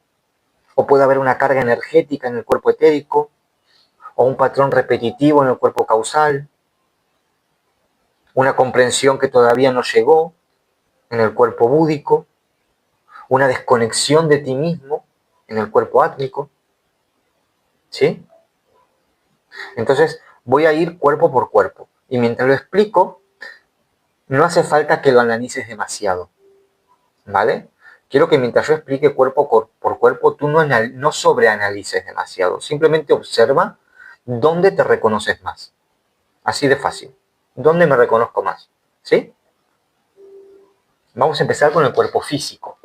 o puede haber una carga energética en el cuerpo etérico, o un patrón repetitivo en el cuerpo causal, una comprensión que todavía no llegó en el cuerpo búdico, una desconexión de ti mismo en el cuerpo átmico. ¿Sí? Entonces voy a ir cuerpo por cuerpo. Y mientras lo explico, no hace falta que lo analices demasiado. ¿Vale? Quiero que mientras yo explique cuerpo por cuerpo, tú no sobreanalices demasiado. Simplemente observa dónde te reconoces más. Así de fácil. ¿Dónde me reconozco más? ¿Sí? Vamos a empezar con el cuerpo físico,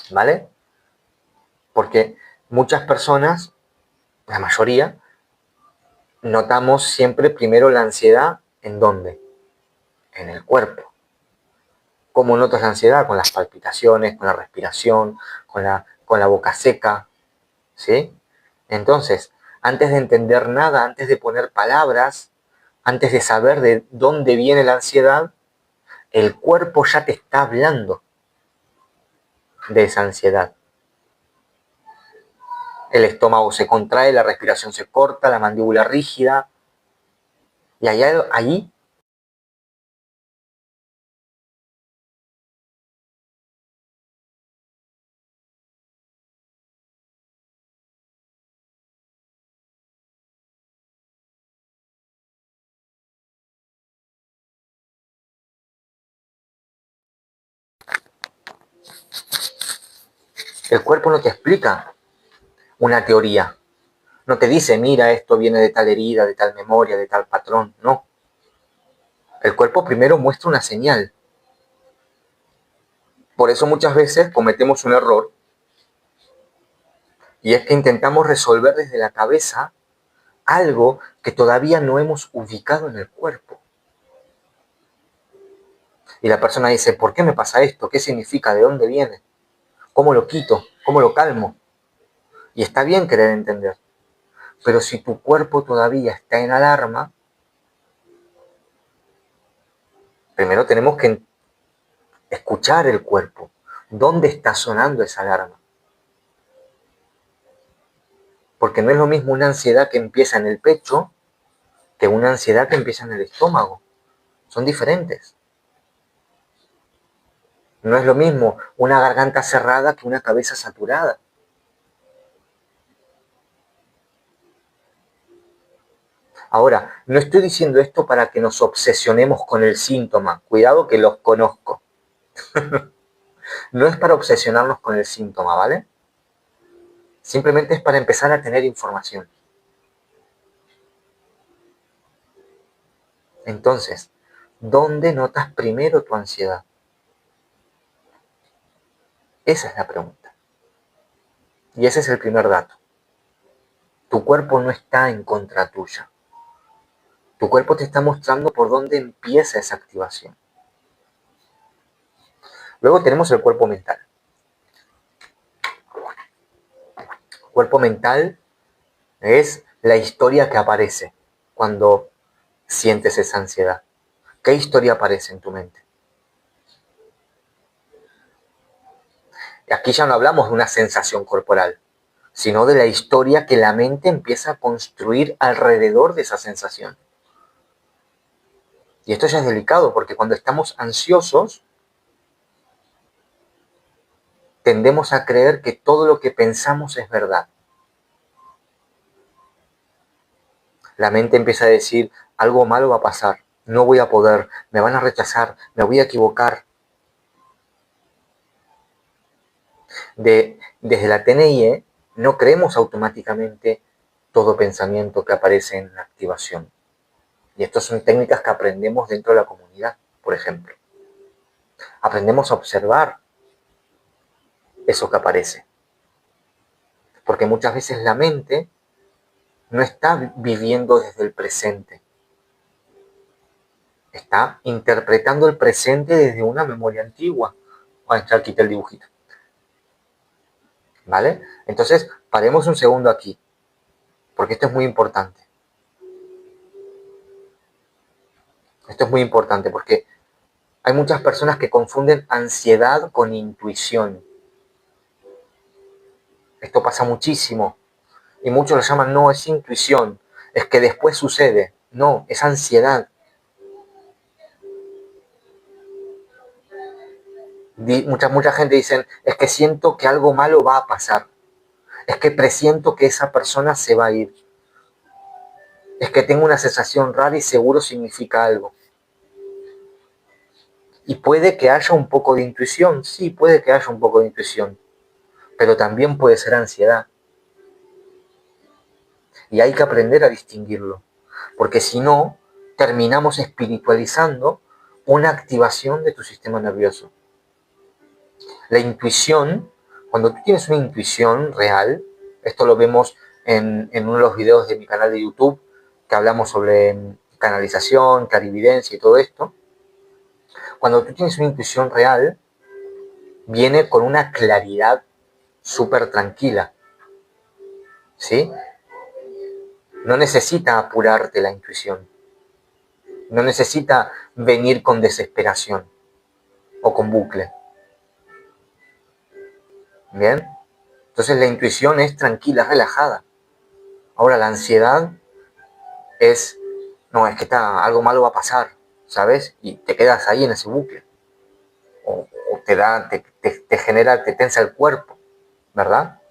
¿vale? Porque muchas personas, la mayoría, notamos siempre primero la ansiedad, ¿en dónde? En el cuerpo. ¿Cómo notas la ansiedad? Con las palpitaciones, con la respiración, con la boca seca, ¿sí? Entonces, antes de entender nada, antes de poner palabras, antes de saber de dónde viene la ansiedad, el cuerpo ya te está hablando de esa ansiedad. El estómago se contrae, la respiración se corta, la mandíbula rígida, y ahí el cuerpo no te explica una teoría. No te dice, mira, esto viene de tal herida, de tal memoria, de tal patrón. No. El cuerpo primero muestra una señal. Por eso muchas veces cometemos un error, y es que intentamos resolver desde la cabeza algo que todavía no hemos ubicado en el cuerpo. Y la persona dice, ¿por qué me pasa esto? ¿Qué significa? ¿De dónde viene? ¿Cómo lo quito? ¿Cómo lo calmo? Y está bien querer entender. Pero si tu cuerpo todavía está en alarma, primero tenemos que escuchar el cuerpo. ¿Dónde está sonando esa alarma? Porque no es lo mismo una ansiedad que empieza en el pecho que una ansiedad que empieza en el estómago. Son diferentes. No es lo mismo una garganta cerrada que una cabeza saturada. Ahora, no estoy diciendo esto para que nos obsesionemos con el síntoma. Cuidado que los conozco. No es para obsesionarnos con el síntoma, ¿vale? Simplemente es para empezar a tener información. Entonces, ¿dónde notas primero tu ansiedad? Esa es la pregunta. Y ese es el primer dato. Tu cuerpo no está en contra tuya. Tu cuerpo te está mostrando por dónde empieza esa activación. Luego tenemos el cuerpo mental. El cuerpo mental es la historia que aparece cuando sientes esa ansiedad. ¿Qué historia aparece en tu mente? Aquí ya no hablamos de una sensación corporal, sino de la historia que la mente empieza a construir alrededor de esa sensación. Y esto ya es delicado porque cuando estamos ansiosos, tendemos a creer que todo lo que pensamos es verdad. La mente empieza a decir, algo malo va a pasar, no voy a poder, me van a rechazar, me voy a equivocar. Desde la TNIE no creemos automáticamente todo pensamiento que aparece en la activación. Y estas son técnicas que aprendemos dentro de la comunidad, por ejemplo. Aprendemos a observar eso que aparece. Porque muchas veces la mente no está viviendo desde el presente. Está interpretando el presente desde una memoria antigua. Vamos a quitar el dibujito. ¿Vale? Entonces, paremos un segundo aquí, porque esto es muy importante. Esto es muy importante porque hay muchas personas que confunden ansiedad con intuición. Esto pasa muchísimo. Y muchos lo llaman, no, es intuición, es que después sucede. No, es ansiedad. Mucha gente dice, es que siento que algo malo va a pasar. Es que presiento que esa persona se va a ir. Es que tengo una sensación rara y seguro significa algo. Y puede que haya un poco de intuición, sí, puede que haya un poco de intuición, pero también puede ser ansiedad. Y hay que aprender a distinguirlo, porque si no, terminamos espiritualizando una activación de tu sistema nervioso. La intuición, cuando tú tienes una intuición real, esto lo vemos en uno de los videos de mi canal de YouTube, que hablamos sobre canalización, clarividencia y todo esto. Cuando tú tienes una intuición real, viene con una claridad súper tranquila, ¿sí? No necesita apurarte la intuición, no necesita venir con desesperación o con bucle. ¿Bien? Entonces la intuición es tranquila, relajada. Ahora la ansiedad es, no, es que algo malo va a pasar, ¿sabes? Y te quedas ahí en ese bucle. O te genera, te tensa el cuerpo, ¿verdad?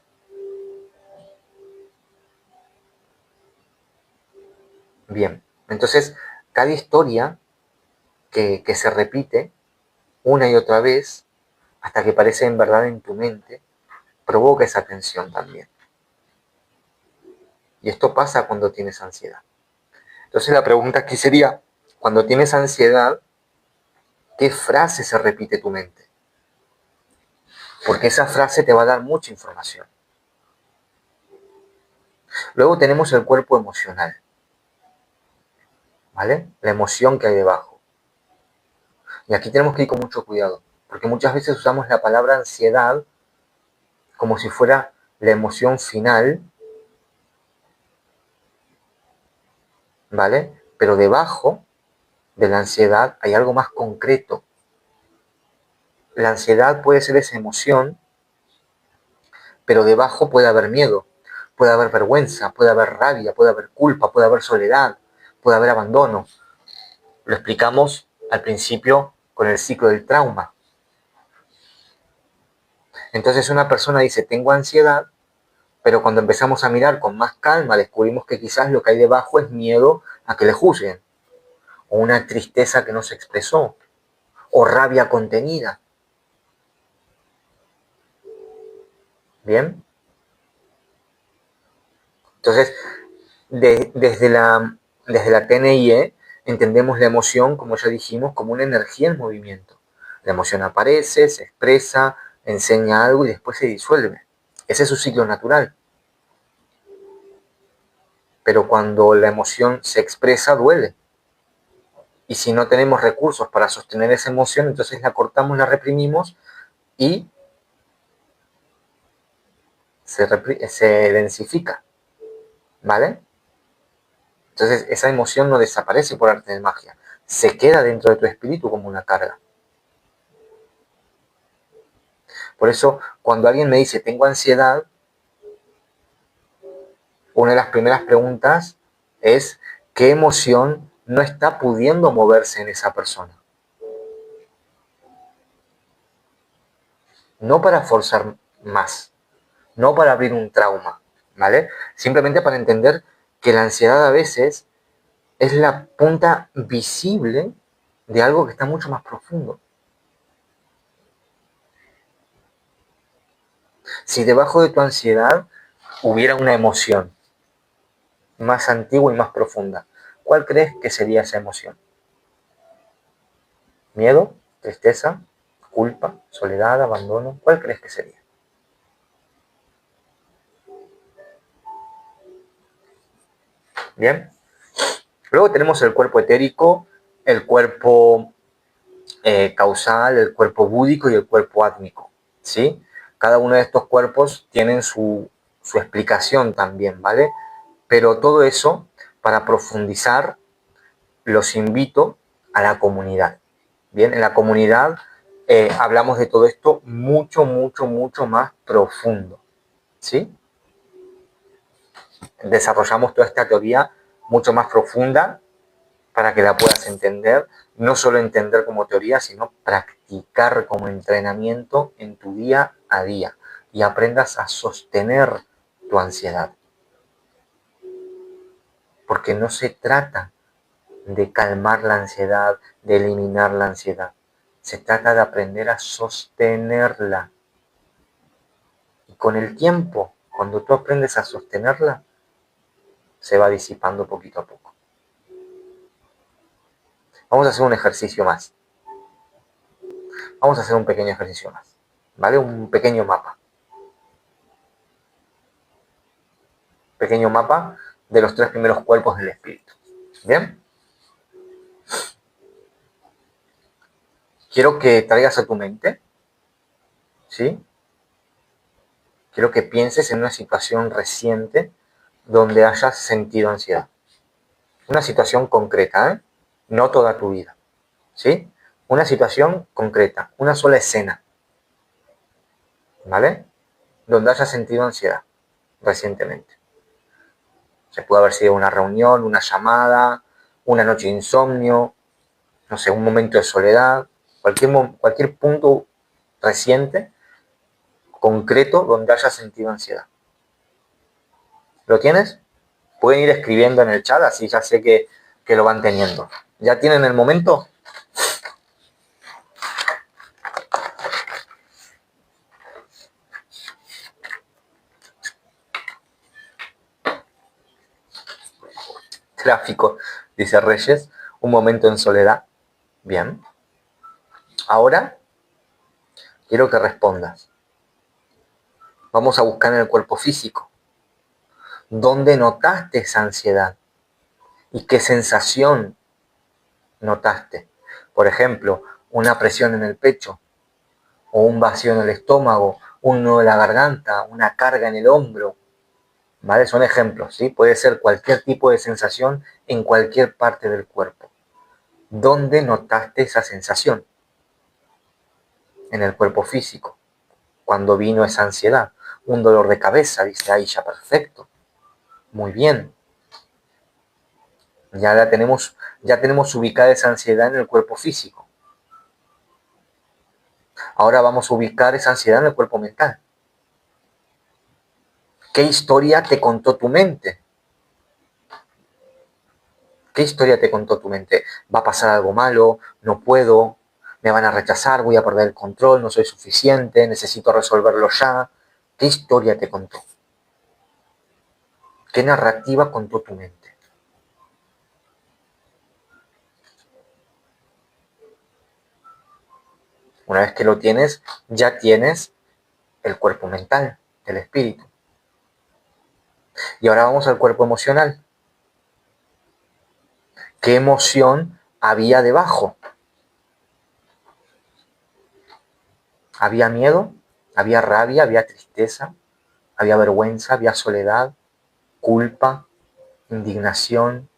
Bien, entonces cada historia que se repite una y otra vez hasta que parece en verdad en tu mente, provoca esa tensión también. Y esto pasa cuando tienes ansiedad. Entonces la pregunta aquí sería, cuando tienes ansiedad, ¿qué frase se repite tu mente? Porque esa frase te va a dar mucha información. Luego tenemos el cuerpo emocional, ¿vale? La emoción que hay debajo. Y aquí tenemos que ir con mucho cuidado, porque muchas veces usamos la palabra ansiedad como si fuera la emoción final, ¿vale? Pero debajo de la ansiedad hay algo más concreto. La ansiedad puede ser esa emoción, pero debajo puede haber miedo, puede haber vergüenza, puede haber rabia, puede haber culpa, puede haber soledad, puede haber abandono. Lo explicamos al principio con el ciclo del trauma. Entonces una persona dice, tengo ansiedad, pero cuando empezamos a mirar con más calma, descubrimos que quizás lo que hay debajo es miedo a que le juzguen, o una tristeza que no se expresó, o rabia contenida. ¿Bien? Entonces, desde la TNIE entendemos la emoción, como ya dijimos, como una energía en movimiento. La emoción aparece, se expresa, enseña algo y después se disuelve. Ese es su ciclo natural. Pero cuando la emoción se expresa, duele. Y si no tenemos recursos para sostener esa emoción, entonces la cortamos, la reprimimos y se densifica. ¿Vale? Entonces esa emoción no desaparece por arte de magia. Se queda dentro de tu espíritu como una carga. Por eso, cuando alguien me dice, tengo ansiedad, una de las primeras preguntas es, ¿qué emoción no está pudiendo moverse en esa persona? No para forzar más, no para abrir un trauma, ¿vale? Simplemente para entender que la ansiedad a veces es la punta visible de algo que está mucho más profundo. Si debajo de tu ansiedad hubiera una emoción más antigua y más profunda, ¿cuál crees que sería esa emoción? ¿Miedo? ¿Tristeza? ¿Culpa? ¿Soledad? ¿Abandono? ¿Cuál crees que sería? Bien. Luego tenemos el cuerpo etérico, el cuerpo causal, el cuerpo búdico y el cuerpo átmico. ¿Sí? Cada uno de estos cuerpos tienen su explicación también, ¿vale? Pero todo eso, para profundizar, los invito a la comunidad. Bien, en la comunidad hablamos de todo esto mucho, mucho, mucho más profundo. ¿Sí? Desarrollamos toda esta teoría mucho más profunda para que la puedas entender, no solo entender como teoría, sino practicar como entrenamiento en tu día a día y aprendas a sostener tu ansiedad. Porque no se trata de calmar la ansiedad, de eliminar la ansiedad. Se trata de aprender a sostenerla. Y con el tiempo, cuando tú aprendes a sostenerla, se va disipando poquito a poco. Vamos a hacer un ejercicio más. Vamos a hacer un pequeño ejercicio más. ¿Vale? Un pequeño mapa. Pequeño mapa de los 3 primeros cuerpos del espíritu. ¿Bien? Quiero que traigas a tu mente, ¿sí? Quiero que pienses en una situación reciente donde hayas sentido ansiedad. Una situación concreta, ¿eh? No toda tu vida, ¿sí? Una situación concreta, una sola escena, ¿vale? Donde hayas sentido ansiedad recientemente. Se puede haber sido una reunión, una llamada, una noche de insomnio, no sé, un momento de soledad, cualquier punto reciente, concreto, donde hayas sentido ansiedad. ¿Lo tienes? Pueden ir escribiendo en el chat, así ya sé que lo van teniendo. ¿Ya tienen el momento? Tráfico, dice Reyes, un momento en soledad. Bien. Ahora quiero que respondas. Vamos a buscar en el cuerpo físico. ¿Dónde notaste esa ansiedad? ¿Y qué sensación notaste? Por ejemplo, una presión en el pecho, o un vacío en el estómago, un nudo en la garganta, una carga en el hombro. ¿Vale? Son ejemplos, ¿sí? Puede ser cualquier tipo de sensación en cualquier parte del cuerpo. ¿Dónde notaste esa sensación? En el cuerpo físico. Cuando vino esa ansiedad. Un dolor de cabeza, dice Aisha, perfecto. Muy bien. Ya tenemos ubicada esa ansiedad en el cuerpo físico. Ahora vamos a ubicar esa ansiedad en el cuerpo mental. ¿Qué historia te contó tu mente? ¿Qué historia te contó tu mente? ¿Va a pasar algo malo? ¿No puedo? ¿Me van a rechazar? ¿Voy a perder el control? ¿No soy suficiente? ¿Necesito resolverlo ya? ¿Qué historia te contó? ¿Qué narrativa contó tu mente? Una vez que lo tienes, ya tienes el cuerpo mental, el espíritu. Y ahora vamos al cuerpo emocional. ¿Qué emoción había debajo? ¿Había miedo? ¿Había rabia? ¿Había tristeza? ¿Había vergüenza? ¿Había soledad? ¿Culpa? ¿Indignación?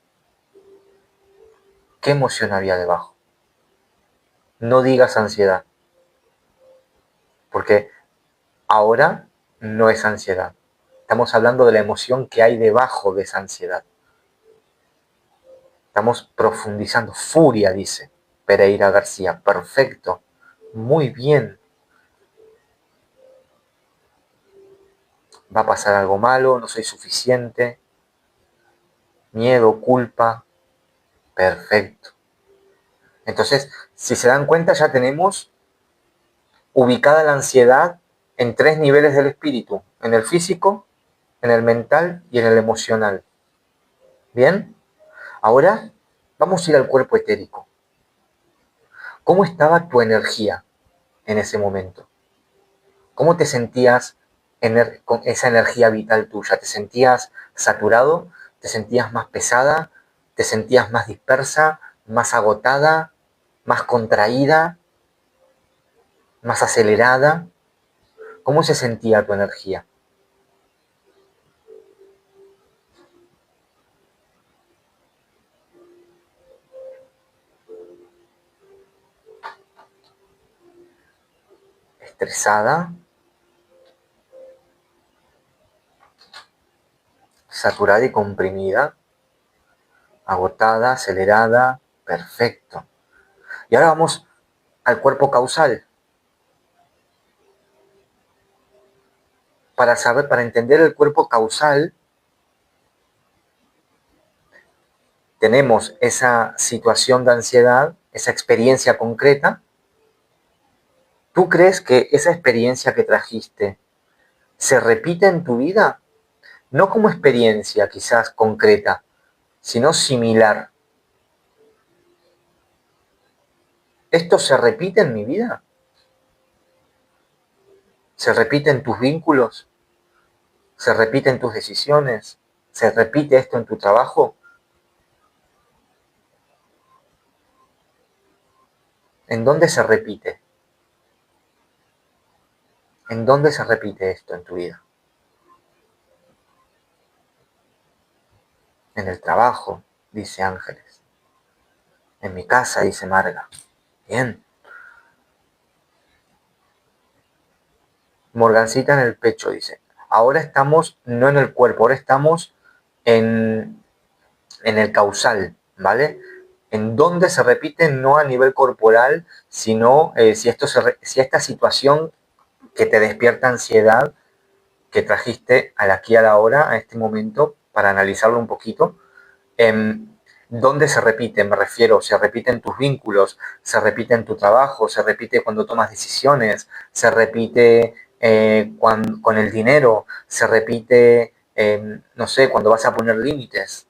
¿Qué emoción había debajo? No digas ansiedad, porque ahora no es ansiedad. Estamos hablando de la emoción que hay debajo de esa ansiedad. Estamos profundizando. Furia, dice Pereira García. Perfecto. Muy bien. Va a pasar algo malo, no soy suficiente. Miedo, culpa. Perfecto. Entonces, si se dan cuenta, ya tenemos ubicada la ansiedad en 3 niveles del espíritu. En el físico, en el mental y en el emocional. ¿Bien? Ahora vamos a ir al cuerpo etérico. ¿Cómo estaba tu energía en ese momento? ¿Cómo te sentías con esa energía vital tuya? ¿Te sentías saturado? ¿Te sentías más pesada? ¿Te sentías más dispersa? ¿Más agotada? ¿Más contraída? ¿Más acelerada? ¿Cómo se sentía tu energía? ¿Estresada? ¿Saturada y comprimida? ¿Agotada? ¿Acelerada? Perfecto. Y ahora vamos al cuerpo causal. Para entender el cuerpo causal, tenemos esa situación de ansiedad, esa experiencia concreta. ¿Tú crees que esa experiencia que trajiste se repite en tu vida? No como experiencia quizás concreta, sino similar. ¿Esto se repite en mi vida? ¿Se repite en tus vínculos? ¿Se repite en tus decisiones? ¿Se repite esto en tu trabajo? ¿En dónde se repite? ¿En dónde se repite esto en tu vida? En el trabajo, dice Ángeles. En mi casa, dice Marga. Bien. Morgancita en el pecho, dice. Ahora estamos no en el cuerpo, ahora estamos en el causal, ¿vale? En dónde se repite no a nivel corporal, sino si esta situación que te despierta ansiedad, que trajiste al aquí a la hora, a este momento, para analizarlo un poquito, ¿dónde se repite? Me refiero, se repite en tus vínculos, se repite en tu trabajo, se repite cuando tomas decisiones, se repite con el dinero, se repite, no sé, cuando vas a poner límites.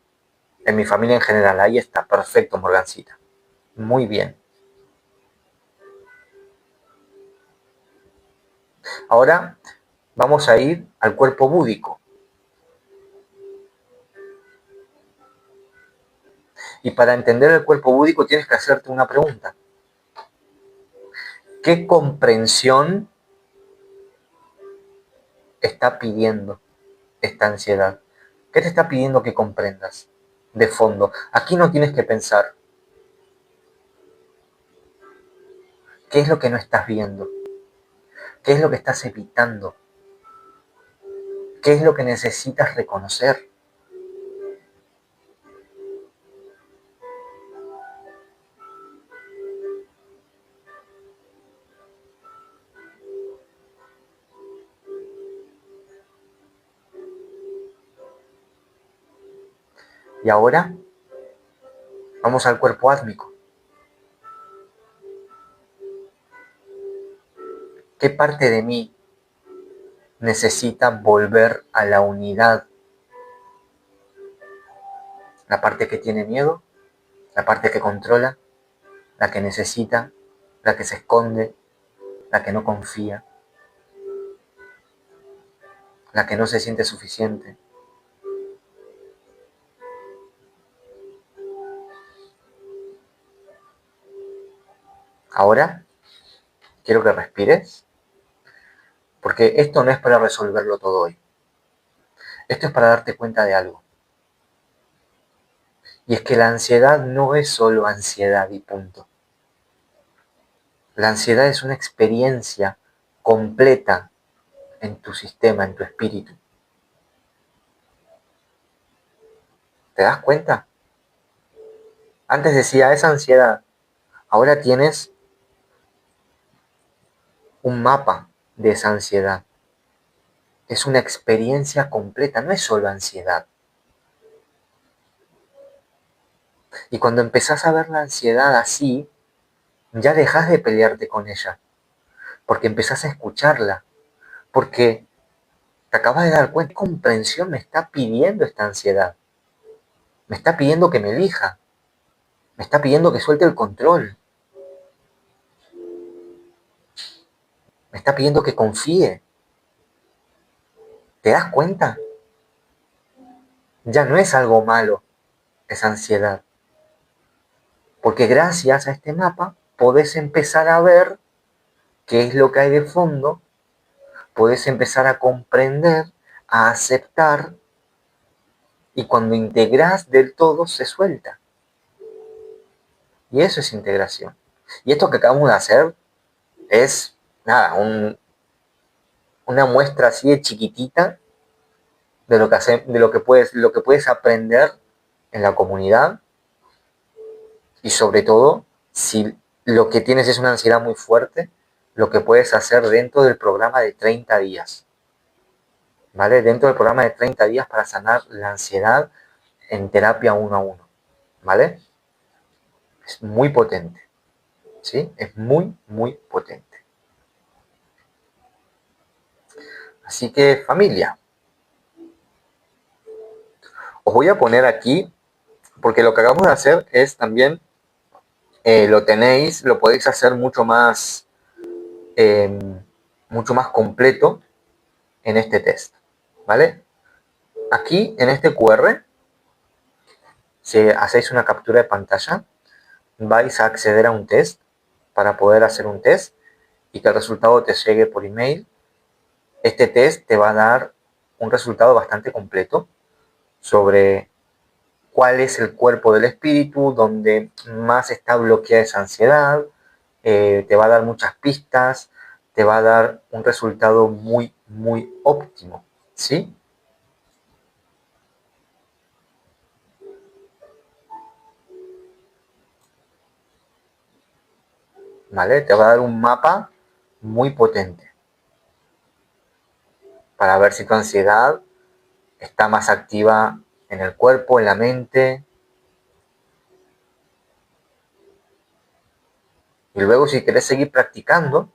En mi familia en general, ahí está, perfecto, Morgancita. Muy bien. Ahora vamos a ir al cuerpo búdico. Y para entender el cuerpo búdico tienes que hacerte una pregunta. ¿Qué comprensión está pidiendo esta ansiedad? ¿Qué te está pidiendo que comprendas de fondo? Aquí no tienes que pensar. ¿Qué es lo que no estás viendo? ¿Qué es lo que estás evitando? ¿Qué es lo que necesitas reconocer? Y ahora vamos al cuerpo átmico. ¿Qué parte de mí necesita volver a la unidad? ¿La parte que tiene miedo? ¿La parte que controla? ¿La que necesita? ¿La que se esconde? ¿La que no confía? ¿La que no se siente suficiente? Ahora quiero que respires, porque esto no es para resolverlo todo hoy. Esto es para darte cuenta de algo. Y es que la ansiedad no es solo ansiedad y punto. La ansiedad es una experiencia completa en tu sistema, en tu espíritu. ¿Te das cuenta? Antes decía, es ansiedad. Ahora tienes un mapa de esa ansiedad. Es una experiencia completa, no es solo ansiedad. Y cuando empezás a ver la ansiedad así, ya dejas de pelearte con ella, porque empezás a escucharla, porque te acabas de dar cuenta qué comprensión me está pidiendo esta ansiedad. Me está pidiendo que me elija, me está pidiendo que suelte el control, me está pidiendo que confíe. ¿Te das cuenta? Ya no es algo malo esa ansiedad, porque gracias a este mapa podés empezar a ver qué es lo que hay de fondo, podés empezar a comprender, a aceptar, y cuando integrás del todo se suelta. Y eso es integración. Y esto que acabamos de hacer es, nada, una muestra así de chiquitita de lo que puedes aprender en la comunidad, y sobre todo, si lo que tienes es una ansiedad muy fuerte, lo que puedes hacer dentro del programa de 30 días. ¿Vale? Dentro del programa de 30 días para sanar la ansiedad en terapia 1 a 1. ¿Vale? Es muy potente. ¿Sí? Es muy, muy potente. Así que, familia, os voy a poner aquí, porque lo que acabamos de hacer es también lo tenéis, lo podéis hacer eh, mucho más completo en este test, ¿vale? Aquí, en este QR, si hacéis una captura de pantalla, vais a acceder a un test para poder hacer un test y que el resultado te llegue por email. Este test te va a dar un resultado bastante completo sobre cuál es el cuerpo del espíritu, donde más está bloqueada esa ansiedad, te va a dar muchas pistas, te va a dar un resultado muy, muy óptimo, ¿sí? ¿Vale? Te va a dar un mapa muy potente para ver si tu ansiedad está más activa en el cuerpo, en la mente. Y luego, si querés seguir practicando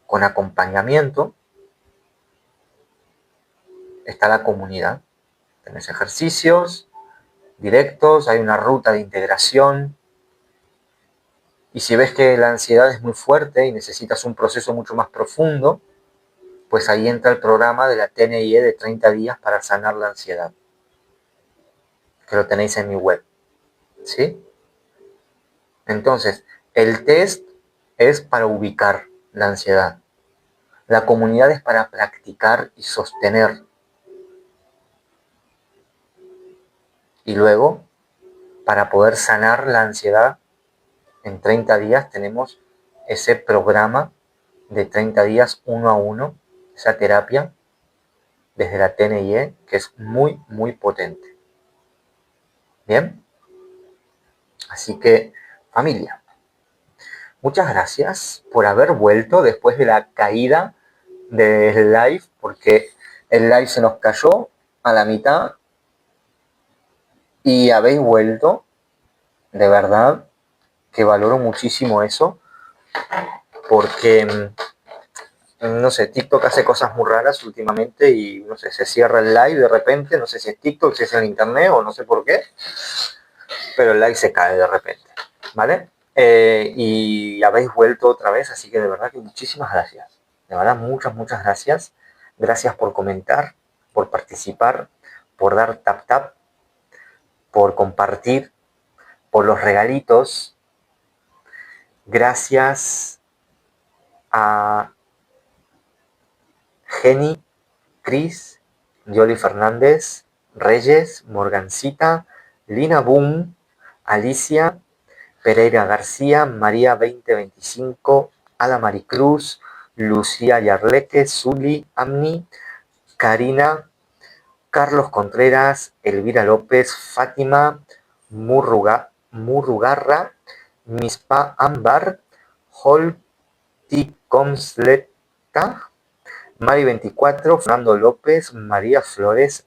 con acompañamiento, está la comunidad. Tenés ejercicios directos, hay una ruta de integración. Y si ves que la ansiedad es muy fuerte y necesitas un proceso mucho más profundo, pues ahí entra el programa de la TNIE de 30 días para sanar la ansiedad, que lo tenéis en mi web, ¿sí? Entonces, el test es para ubicar la ansiedad. La comunidad es para practicar y sostener. Y luego, para poder sanar la ansiedad, en 30 días tenemos ese programa de 30 días 1 a 1, esa terapia desde la TNIE, que es muy, muy potente. Bien, así que familia, muchas gracias por haber vuelto después de la caída del live, porque el live se nos cayó a la mitad y habéis vuelto. De verdad que valoro muchísimo eso, porque no sé, TikTok hace cosas muy raras últimamente y no sé, se cierra el live de repente, no sé si es TikTok, si es el internet o no sé por qué, pero el live se cae de repente, ¿vale? Y habéis vuelto otra vez, así que de verdad que muchísimas gracias. De verdad, muchas, muchas gracias. Gracias por comentar, por participar, por dar tap tap, por compartir, por los regalitos. Gracias a Jenny, Cris, Yoli Fernández, Reyes, Morgancita, Lina Boom, Alicia, Pereira García, María 2025, Ala Maricruz, Lucía Yarleque, Zuli, Amni, Karina, Carlos Contreras, Elvira López, Fátima, Murrugarra, Mispa Ámbar, Holti Comsleta, Mari24, Fernando López, María Flores,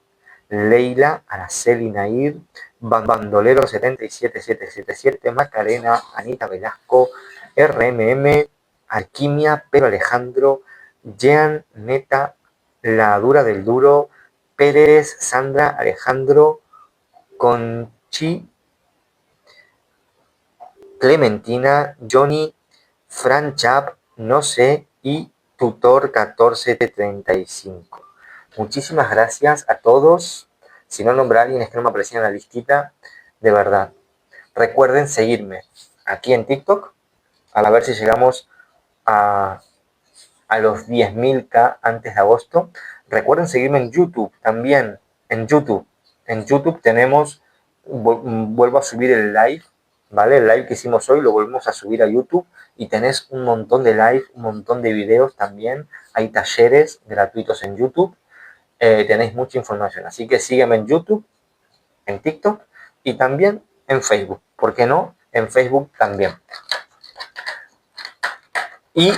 Leila, Araceli Nair, Bandolero 77777, Macarena, Anita Velasco, RMM, Alquimia, Pedro Alejandro, Jean, Neta, La Dura del Duro, Pérez, Sandra, Alejandro, Conchi, Clementina, Johnny, Fran Chap, No sé, y Tutor 1435. Muchísimas gracias a todos. Si no nombro a alguien, es que no me aparecía en la listita. De verdad. Recuerden seguirme aquí en TikTok, a ver si llegamos a los 10.000K antes de agosto. Recuerden seguirme en YouTube también. En YouTube. En YouTube tenemos, vuelvo a subir el live, ¿vale? El live que hicimos hoy lo volvemos a subir a YouTube y tenés un montón de live, un montón de videos también. Hay talleres gratuitos en YouTube. Tenéis mucha información. Así que sígueme en YouTube, en TikTok y también en Facebook. ¿Por qué no? En Facebook también. Y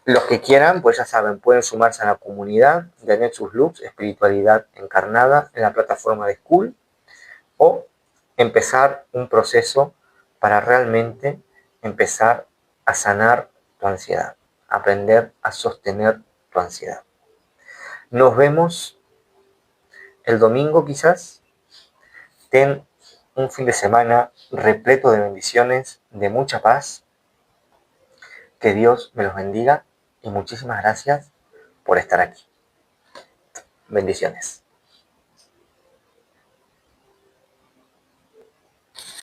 los que quieran, pues ya saben, pueden sumarse a la comunidad de Nexus Lux, Espiritualidad Encarnada, en la plataforma de School, o empezar un proceso para realmente empezar a sanar tu ansiedad, aprender a sostener tu ansiedad. Nos vemos el domingo quizás. Ten un fin de semana repleto de bendiciones, de mucha paz. Que Dios me los bendiga y muchísimas gracias por estar aquí. Bendiciones.